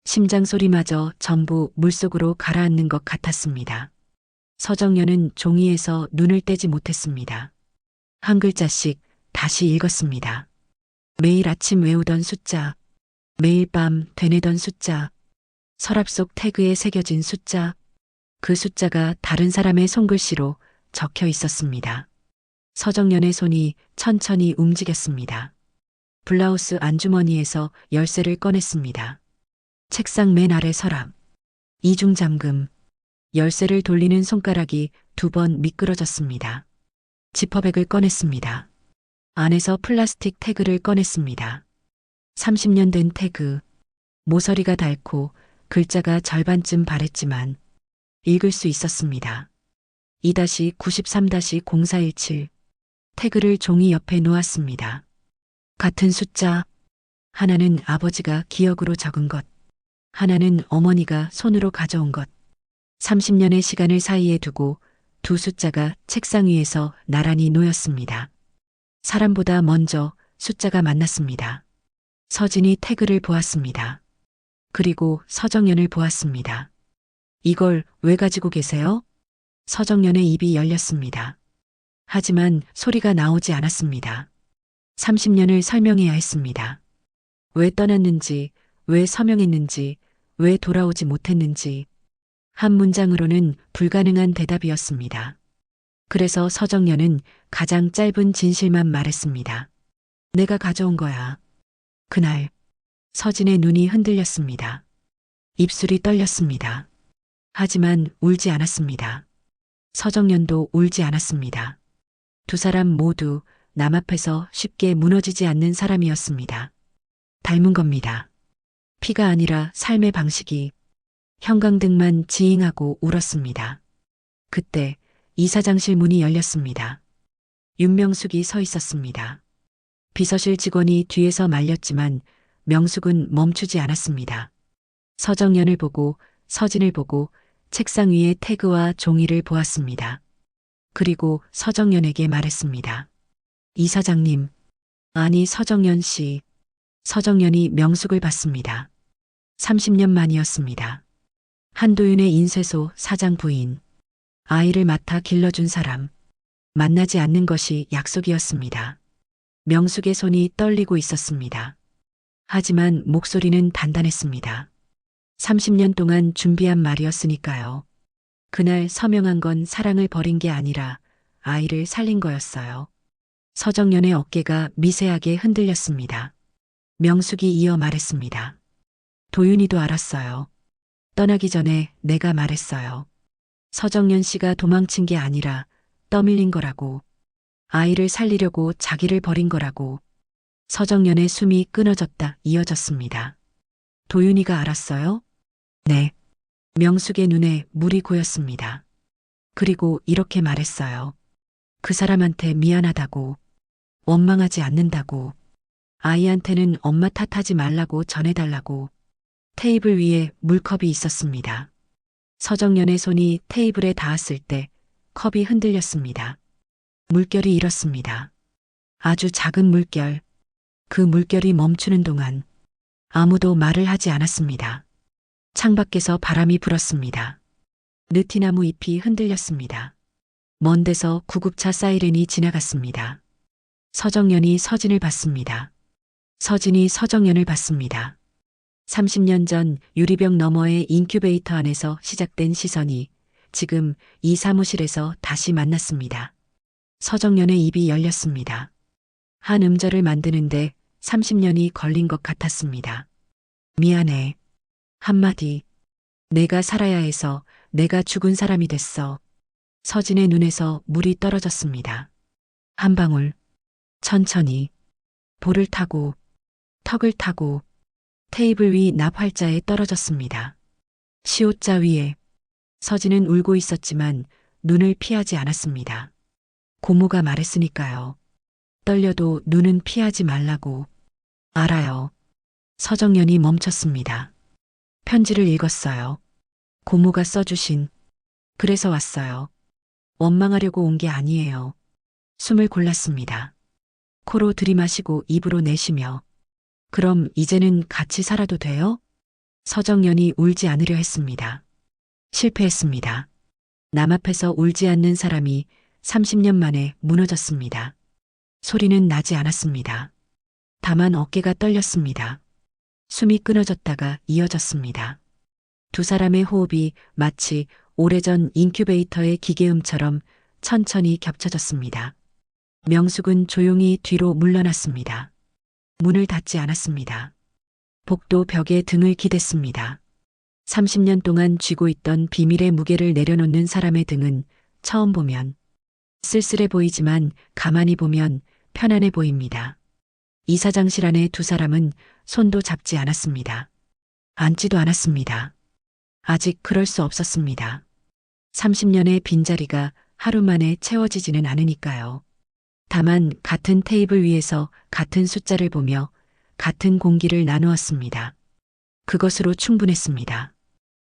심장 소리마저 전부 물속으로 가라앉는 것 같았습니다. 서정연은 종이에서 눈을 떼지 못했습니다. 한 글자씩 다시 읽었습니다. 매일 아침 외우던 숫자, 매일 밤 되뇌던 숫자, 서랍 속 태그에 새겨진 숫자, 그 숫자가 다른 사람의 손글씨로 적혀 있었습니다. 서정연의 손이 천천히 움직였습니다. 블라우스 안주머니에서 열쇠를 꺼냈습니다. 책상 맨 아래 서랍, 이중 잠금, 열쇠를 돌리는 손가락이 2번 미끄러졌습니다. 지퍼백을 꺼냈습니다. 안에서 플라스틱 태그를 꺼냈습니다. 30년 된 태그, 모서리가 닳고 글자가 절반쯤 바랬지만 읽을 수 있었습니다. 2-93-0417. 태그를 종이 옆에 놓았습니다. 같은 숫자, 하나는 아버지가 기억으로 적은 것, 하나는 어머니가 손으로 가져온 것. 30년의 시간을 사이에 두고 2 숫자가 책상 위에서 나란히 놓였습니다. 사람보다 먼저 숫자가 만났습니다. 서진이 태그를 보았습니다. 그리고 서정연을 보았습니다. 이걸 왜 가지고 계세요? 서정연의 입이 열렸습니다. 하지만 소리가 나오지 않았습니다. 30년을 설명해야 했습니다. 왜 떠났는지, 왜 서명했는지, 왜 돌아오지 못했는지. 한 문장으로는 불가능한 대답이었습니다. 그래서 서정연은 가장 짧은 진실만 말했습니다. 내가 가져온 거야. 그날 서진의 눈이 흔들렸습니다. 입술이 떨렸습니다. 하지만 울지 않았습니다. 서정연도 울지 않았습니다. 2 사람 모두 남 앞에서 쉽게 무너지지 않는 사람이었습니다. 닮은 겁니다. 피가 아니라 삶의 방식이. 형광등만 지잉하고 울었습니다. 그때 이사장실 문이 열렸습니다. 윤명숙이 서 있었습니다. 비서실 직원이 뒤에서 말렸지만 명숙은 멈추지 않았습니다. 서정연을 보고 서진을 보고 책상 위에 태그와 종이를 보았습니다. 그리고 서정연에게 말했습니다. 이사장님, 아니 서정연 씨. 서정연이 명숙을 봤습니다. 30년 만이었습니다. 한도윤의 인쇄소 사장 부인. 아이를 맡아 길러준 사람. 만나지 않는 것이 약속이었습니다. 명숙의 손이 떨리고 있었습니다. 하지만 목소리는 단단했습니다. 30년 동안 준비한 말이었으니까요. 그날 서명한 건 사랑을 버린 게 아니라 아이를 살린 거였어요. 서정연의 어깨가 미세하게 흔들렸습니다. 명숙이 이어 말했습니다. 도윤이도 알았어요. 떠나기 전에 내가 말했어요. 서정연 씨가 도망친 게 아니라 떠밀린 거라고. 아이를 살리려고 자기를 버린 거라고. 서정연의 숨이 끊어졌다 이어졌습니다. 도윤이가 알았어요? 네. 명숙의 눈에 물이 고였습니다. 그리고 이렇게 말했어요. 그 사람한테 미안하다고. 원망하지 않는다고. 아이한테는 엄마 탓하지 말라고 전해달라고. 테이블 위에 물컵이 있었습니다. 서정연의 손이 테이블에 닿았을 때 컵이 흔들렸습니다. 물결이 일었습니다. 아주 작은 물결. 그 물결이 멈추는 동안 아무도 말을 하지 않았습니다. 창밖에서 바람이 불었습니다. 느티나무 잎이 흔들렸습니다. 먼 데서 구급차 사이렌이 지나갔습니다. 서정연이 서진을 봤습니다. 서진이 서정연을 봤습니다. 30년 전 유리병 너머의 인큐베이터 안에서 시작된 시선이 지금 이 사무실에서 다시 만났습니다. 서정연의 입이 열렸습니다. 한 음절을 만드는데 30년이 걸린 것 같았습니다. 미안해. 한마디. 내가 살아야 해서 내가 죽은 사람이 됐어. 서진의 눈에서 물이 떨어졌습니다. 한 방울. 천천히. 볼을 타고, 턱을 타고, 테이블 위 납활자에 떨어졌습니다. 시옷자 위에. 서진은 울고 있었지만 눈을 피하지 않았습니다. 고모가 말했으니까요. 떨려도 눈은 피하지 말라고. 알아요. 서정연이 멈췄습니다. 편지를 읽었어요. 고모가 써주신. 그래서 왔어요. 원망하려고 온 게 아니에요. 숨을 골랐습니다. 코로 들이마시고 입으로 내쉬며. 그럼 이제는 같이 살아도 돼요? 서정연이 울지 않으려 했습니다. 실패했습니다. 남 앞에서 울지 않는 사람이 30년 만에 무너졌습니다. 소리는 나지 않았습니다. 다만 어깨가 떨렸습니다. 숨이 끊어졌다가 이어졌습니다. 두 사람의 호흡이 마치 오래전 인큐베이터의 기계음처럼 천천히 겹쳐졌습니다. 명숙은 조용히 뒤로 물러났습니다. 문을 닫지 않았습니다. 복도 벽에 등을 기댔습니다. 30년 동안 쥐고 있던 비밀의 무게를 내려놓는 사람의 등은 처음 보면 쓸쓸해 보이지만 가만히 보면 편안해 보입니다. 이사장실 안에 두 사람은 손도 잡지 않았습니다. 앉지도 않았습니다. 아직 그럴 수 없었습니다. 30년의 빈자리가 하루 만에 채워지지는 않으니까요. 다만 같은 테이블 위에서 같은 숫자를 보며 같은 공기를 나누었습니다. 그것으로 충분했습니다.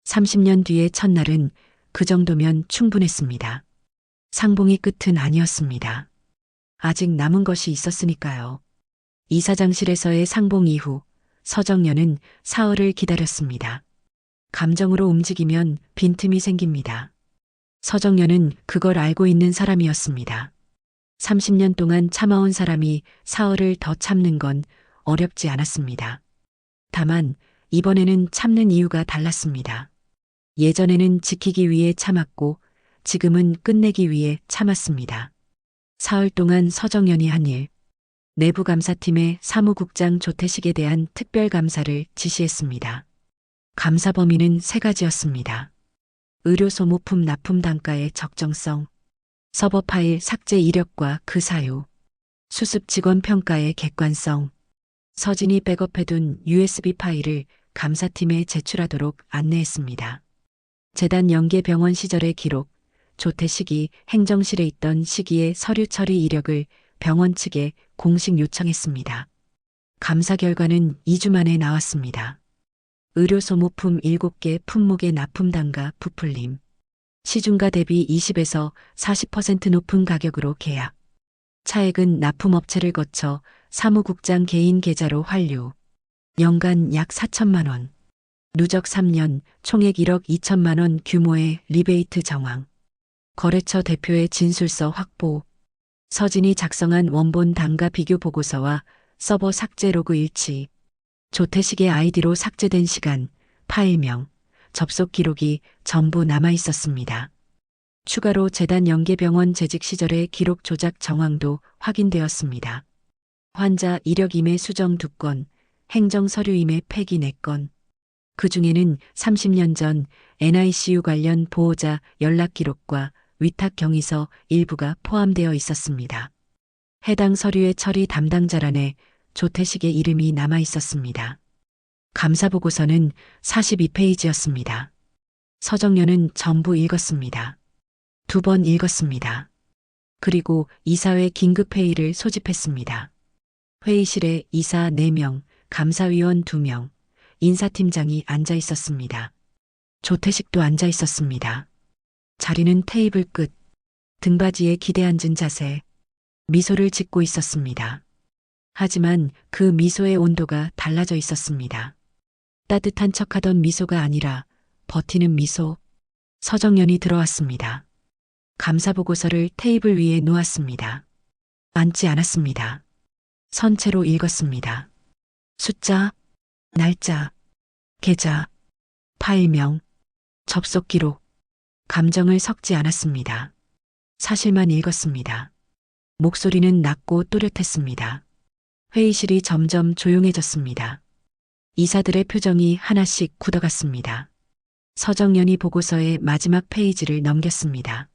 30년 뒤의 첫날은 그 정도면 충분했습니다. 상봉이 끝은 아니었습니다. 아직 남은 것이 있었으니까요. 이사장실에서의 상봉 이후 서정연은 사흘을 기다렸습니다. 감정으로 움직이면 빈틈이 생깁니다. 서정연은 그걸 알고 있는 사람이었습니다. 30년 동안 참아온 사람이 사흘을 더 참는 건 어렵지 않았습니다. 다만 이번에는 참는 이유가 달랐습니다. 예전에는 지키기 위해 참았고 지금은 끝내기 위해 참았습니다. 사흘 동안 서정연이 한 일. 내부감사팀의 사무국장 조태식에 대한 특별감사를 지시했습니다. 감사 범위는 세 가지였습니다. 의료 소모품 납품 단가의 적정성, 서버 파일 삭제 이력과 그 사유, 수습 직원 평가의 객관성, 서진이 백업해둔 USB 파일을 감사팀에 제출하도록 안내했습니다. 재단 연계병원 시절의 기록, 조태식이 행정실에 있던 시기의 서류 처리 이력을 병원 측에 공식 요청했습니다. 감사 결과는 2주 만에 나왔습니다. 의료 소모품 7개 품목의 납품 단가 부풀림. 시중가 대비 20에서 40% 높은 가격으로 계약. 차액은 납품업체를 거쳐 사무국장 개인 계좌로 환류. 연간 약 4천만 원. 누적 3년 총액 1억 2천만 원 규모의 리베이트 정황. 거래처 대표의 진술서 확보. 서진이 작성한 원본 단가 비교 보고서와 서버 삭제 로그 일치. 조태식의 아이디로 삭제된 시간, 파일명, 접속 기록이 전부 남아 있었습니다. 추가로 재단 연계병원 재직 시절의 기록 조작 정황도 확인되었습니다. 환자 이력 임의 수정 2건, 행정 서류 임의 폐기 4건. 그 중에는 30년 전 NICU 관련 보호자 연락 기록과 위탁 경위서 일부가 포함되어 있었습니다. 해당 서류의 처리 담당자란에 조태식의 이름이 남아 있었습니다. 감사 보고서는 42페이지였습니다. 서정연은 전부 읽었습니다. 2번 읽었습니다. 그리고 이사회 긴급회의를 소집했습니다. 회의실에 이사 4명, 감사위원 2명, 인사팀장이 앉아 있었습니다. 조태식도 앉아 있었습니다. 자리는 테이블 끝, 등받이에 기대 앉은 자세, 미소를 짓고 있었습니다. 하지만 그 미소의 온도가 달라져 있었습니다. 따뜻한 척하던 미소가 아니라 버티는 미소. 서정연이 들어왔습니다. 감사보고서를 테이블 위에 놓았습니다. 앉지 않았습니다. 선체로 읽었습니다. 숫자, 날짜, 계좌, 파일명, 접속 기록. 감정을 섞지 않았습니다. 사실만 읽었습니다. 목소리는 낮고 또렷했습니다. 회의실이 점점 조용해졌습니다. 이사들의 표정이 하나씩 굳어갔습니다. 서정연이 보고서의 마지막 페이지를 넘겼습니다.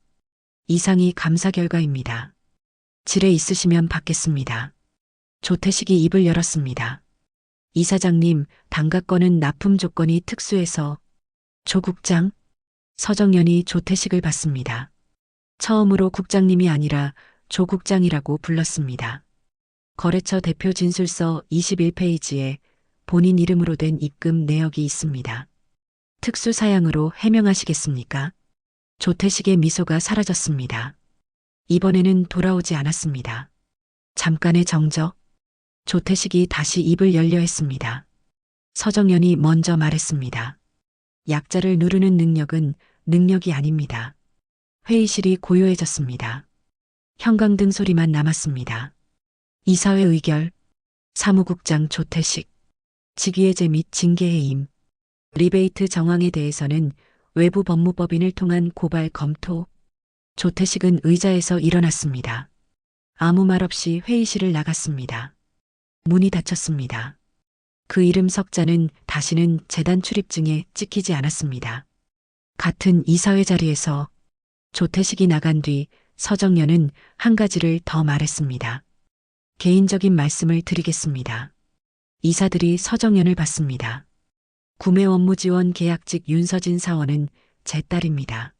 이상이 감사 결과입니다. 질에 있으시면 받겠습니다. 조태식이 입을 열었습니다. 이사장님, 단가권은 납품 조건이 특수해서. 조 국장? 서정연이 조태식을 봤습니다. 처음으로 국장님이 아니라 조 국장이라고 불렀습니다. 거래처 대표 진술서 21페이지에 본인 이름으로 된 입금 내역이 있습니다. 특수 사양으로 해명하시겠습니까? 조태식의 미소가 사라졌습니다. 이번에는 돌아오지 않았습니다. 잠깐의 정적. 조태식이 다시 입을 열려 했습니다. 서정연이 먼저 말했습니다. 약자를 누르는 능력은 능력이 아닙니다. 회의실이 고요해졌습니다. 형광등 소리만 남았습니다. 이사회 의결, 사무국장 조태식, 직위해제 및 징계해임, 리베이트 정황에 대해서는 외부 법무법인을 통한 고발 검토. 조태식은 의자에서 일어났습니다. 아무 말 없이 회의실을 나갔습니다. 문이 닫혔습니다. 그 이름 석자는 다시는 재단 출입증에 찍히지 않았습니다. 같은 이사회 자리에서 조태식이 나간 뒤 서정연은 한 가지를 더 말했습니다. 개인적인 말씀을 드리겠습니다. 이사들이 서정연을 봤습니다. 구매 업무 지원 계약직 윤서진 사원은 제 딸입니다.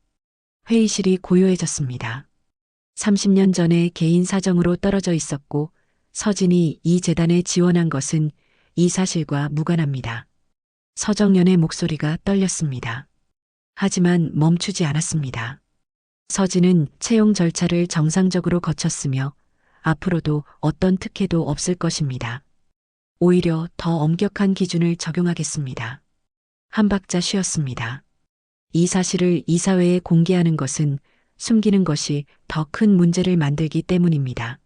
회의실이 고요해졌습니다. 30년 전에 개인 사정으로 떨어져 있었고 서진이 이 재단에 지원한 것은 이 사실과 무관합니다. 서정연의 목소리가 떨렸습니다. 하지만 멈추지 않았습니다. 서진은 채용 절차를 정상적으로 거쳤으며 앞으로도 어떤 특혜도 없을 것입니다. 오히려 더 엄격한 기준을 적용하겠습니다. 한 박자 쉬었습니다. 이 사실을 이사회에 공개하는 것은 숨기는 것이 더 큰 문제를 만들기 때문입니다.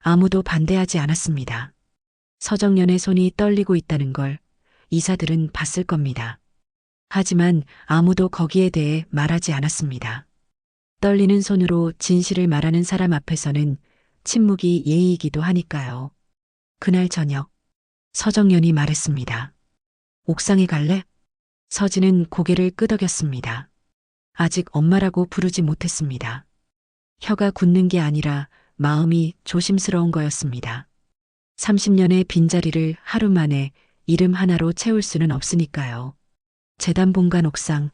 아무도 반대하지 않았습니다. 서정연의 손이 떨리고 있다는 걸 이사들은 봤을 겁니다. 하지만 아무도 거기에 대해 말하지 않았습니다. 떨리는 손으로 진실을 말하는 사람 앞에서는 침묵이 예의이기도 하니까요. 그날 저녁, 서정연이 말했습니다. 옥상에 갈래? 서진은 고개를 끄덕였습니다. 아직 엄마라고 부르지 못했습니다. 혀가 굳는 게 아니라 마음이 조심스러운 거였습니다. 30년의 빈자리를 하루 만에 이름 하나로 채울 수는 없으니까요. 재단 본관 옥상,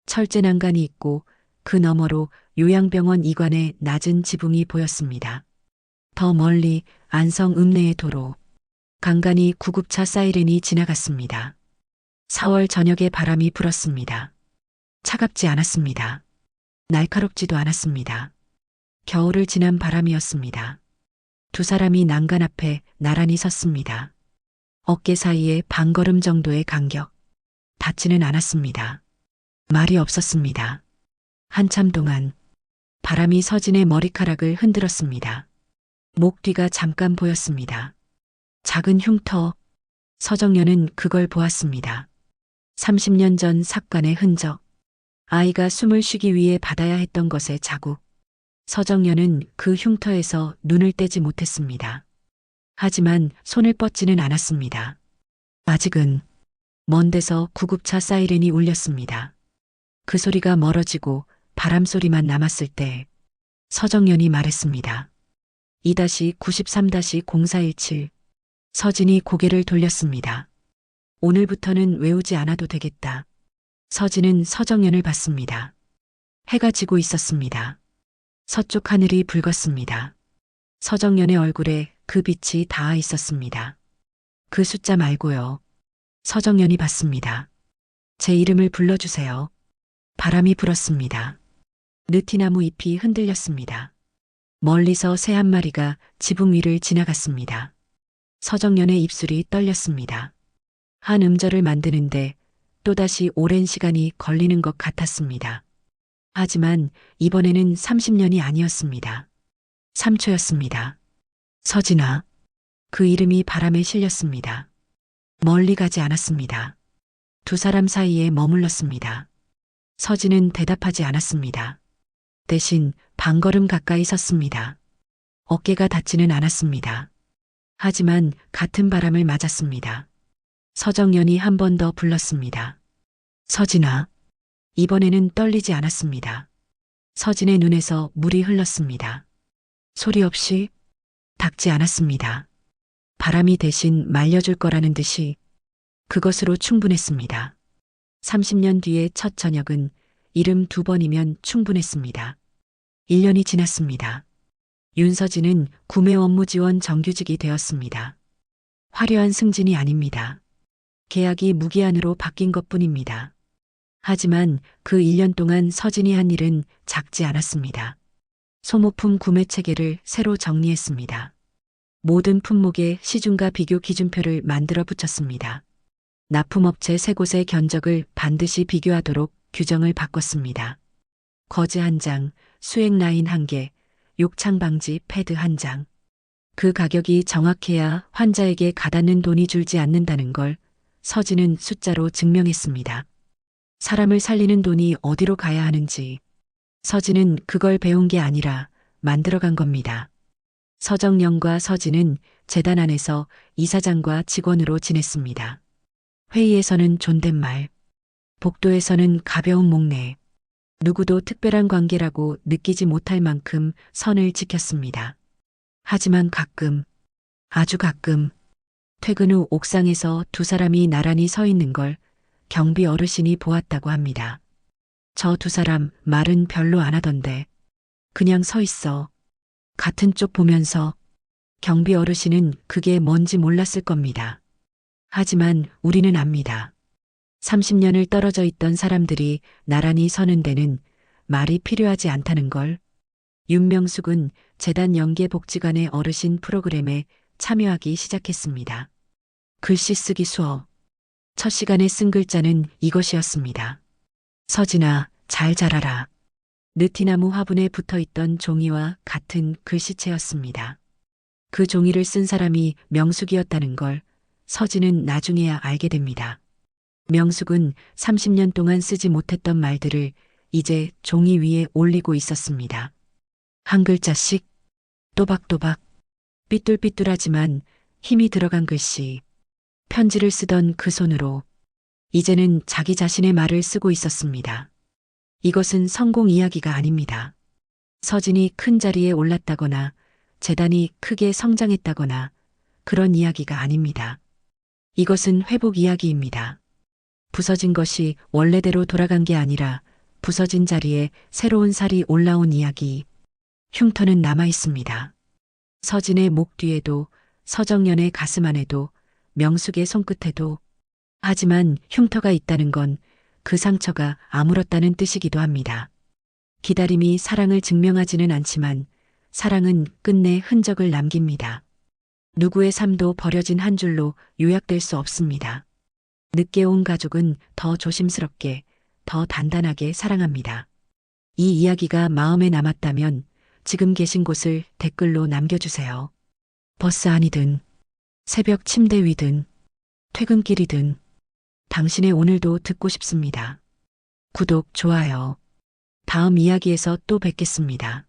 철제 난간이 있고 그 너머로 요양병원 이관의 낮은 지붕이 보였습니다. 더 멀리 안성 읍내의 도로, 간간히 구급차 사이렌이 지나갔습니다. 4월 저녁에 바람이 불었습니다. 차갑지 않았습니다. 날카롭지도 않았습니다. 겨울을 지난 바람이었습니다. 두 사람이 난간 앞에 나란히 섰습니다. 어깨 사이에 반걸음 정도의 간격. 닿지는 않았습니다. 말이 없었습니다. 한참 동안 바람이 서진의 머리카락을 흔들었습니다. 목 뒤가 잠깐 보였습니다. 작은 흉터. 서정연은 그걸 보았습니다. 30년 전 삭관의 흔적. 아이가 숨을 쉬기 위해 받아야 했던 것의 자국. 서정연은 그 흉터에서 눈을 떼지 못했습니다. 하지만 손을 뻗지는 않았습니다. 아직은 먼 데서 구급차 사이렌이 울렸습니다. 그 소리가 멀어지고 바람 소리만 남았을 때 서정연이 말했습니다. 2-93-0417. 서진이 고개를 돌렸습니다. 오늘부터는 외우지 않아도 되겠다. 서진은 서정연을 봤습니다. 해가 지고 있었습니다. 서쪽 하늘이 붉었습니다. 서정연의 얼굴에 그 빛이 닿아 있었습니다. 그 숫자 말고요. 서정연이 봤습니다. 제 이름을 불러주세요. 바람이 불었습니다. 느티나무 잎이 흔들렸습니다. 멀리서 새 한 마리가 지붕 위를 지나갔습니다. 서정연의 입술이 떨렸습니다. 한 음절을 만드는데 또다시 오랜 시간이 걸리는 것 같았습니다. 하지만 이번에는 30년이 아니었습니다. 3초였습니다. 서진아. 그 이름이 바람에 실렸습니다. 멀리 가지 않았습니다. 두 사람 사이에 머물렀습니다. 서진은 대답하지 않았습니다. 대신 반걸음 가까이 섰습니다. 어깨가 닿지는 않았습니다. 하지만 같은 바람을 맞았습니다. 서정연이 한 번 더 불렀습니다. 서진아. 이번에는 떨리지 않았습니다. 서진의 눈에서 물이 흘렀습니다. 소리 없이 닿지 않았습니다. 바람이 대신 말려줄 거라는 듯이 그것으로 충분했습니다. 30년 뒤의 첫 저녁은 이름 2번이면 충분했습니다. 1년이 지났습니다. 윤서진은 구매 업무 지원 정규직이 되었습니다. 화려한 승진이 아닙니다. 계약이 무기한으로 바뀐 것뿐입니다. 하지만 그 1년 동안 서진이 한 일은 작지 않았습니다. 소모품 구매 체계를 새로 정리했습니다. 모든 품목의 시중과 비교 기준표를 만들어 붙였습니다. 납품업체 3곳의 견적을 반드시 비교하도록 규정을 바꿨습니다. 거즈 1장, 수액 라인 1개, 욕창 방지 패드 1장. 그 가격이 정확해야 환자에게 가닿는 돈이 줄지 않는다는 걸 서진은 숫자로 증명했습니다. 사람을 살리는 돈이 어디로 가야 하는지 서진은 그걸 배운 게 아니라 만들어간 겁니다. 서정연과 서진은 재단 안에서 이사장과 직원으로 지냈습니다. 회의에서는 존댓말, 복도에서는 가벼운 목례, 누구도 특별한 관계라고 느끼지 못할 만큼 선을 지켰습니다. 하지만 가끔, 아주 가끔, 퇴근 후 옥상에서 두 사람이 나란히 서 있는 걸 경비 어르신이 보았다고 합니다. 저 두 사람 말은 별로 안 하던데 그냥 서 있어. 같은 쪽 보면서. 경비 어르신은 그게 뭔지 몰랐을 겁니다. 하지만 우리는 압니다. 30년을 떨어져 있던 사람들이 나란히 서는 데는 말이 필요하지 않다는 걸. 윤명숙은 재단 연계복지관의 어르신 프로그램에 참여하기 시작했습니다. 글씨 쓰기 수업. 첫 시간에 쓴 글자는 이것이었습니다. 서진아, 잘 자라라. 느티나무 화분에 붙어있던 종이와 같은 글씨체였습니다. 그 종이를 쓴 사람이 명숙이었다는 걸 서진은 나중에야 알게 됩니다. 명숙은 30년 동안 쓰지 못했던 말들을 이제 종이 위에 올리고 있었습니다. 한 글자씩 또박또박 삐뚤삐뚤하지만 힘이 들어간 글씨. 편지를 쓰던 그 손으로 이제는 자기 자신의 말을 쓰고 있었습니다. 이것은 성공 이야기가 아닙니다. 서진이 큰 자리에 올랐다거나 재단이 크게 성장했다거나 그런 이야기가 아닙니다. 이것은 회복 이야기입니다. 부서진 것이 원래대로 돌아간 게 아니라 부서진 자리에 새로운 살이 올라온 이야기. 흉터는 남아 있습니다. 서진의 목 뒤에도, 서정연의 가슴 안에도, 명숙의 손끝에도. 하지만 흉터가 있다는 건 그 상처가 아물었다는 뜻이기도 합니다. 기다림이 사랑을 증명하지는 않지만 사랑은 끝내 흔적을 남깁니다. 누구의 삶도 버려진 한 줄로 요약될 수 없습니다. 늦게 온 가족은 더 조심스럽게, 더 단단하게 사랑합니다. 이 이야기가 마음에 남았다면 지금 계신 곳을 댓글로 남겨주세요. 버스 안이든, 새벽 침대 위든, 퇴근길이든, 당신의 오늘도 듣고 싶습니다. 구독, 좋아요. 다음 이야기에서 또 뵙겠습니다.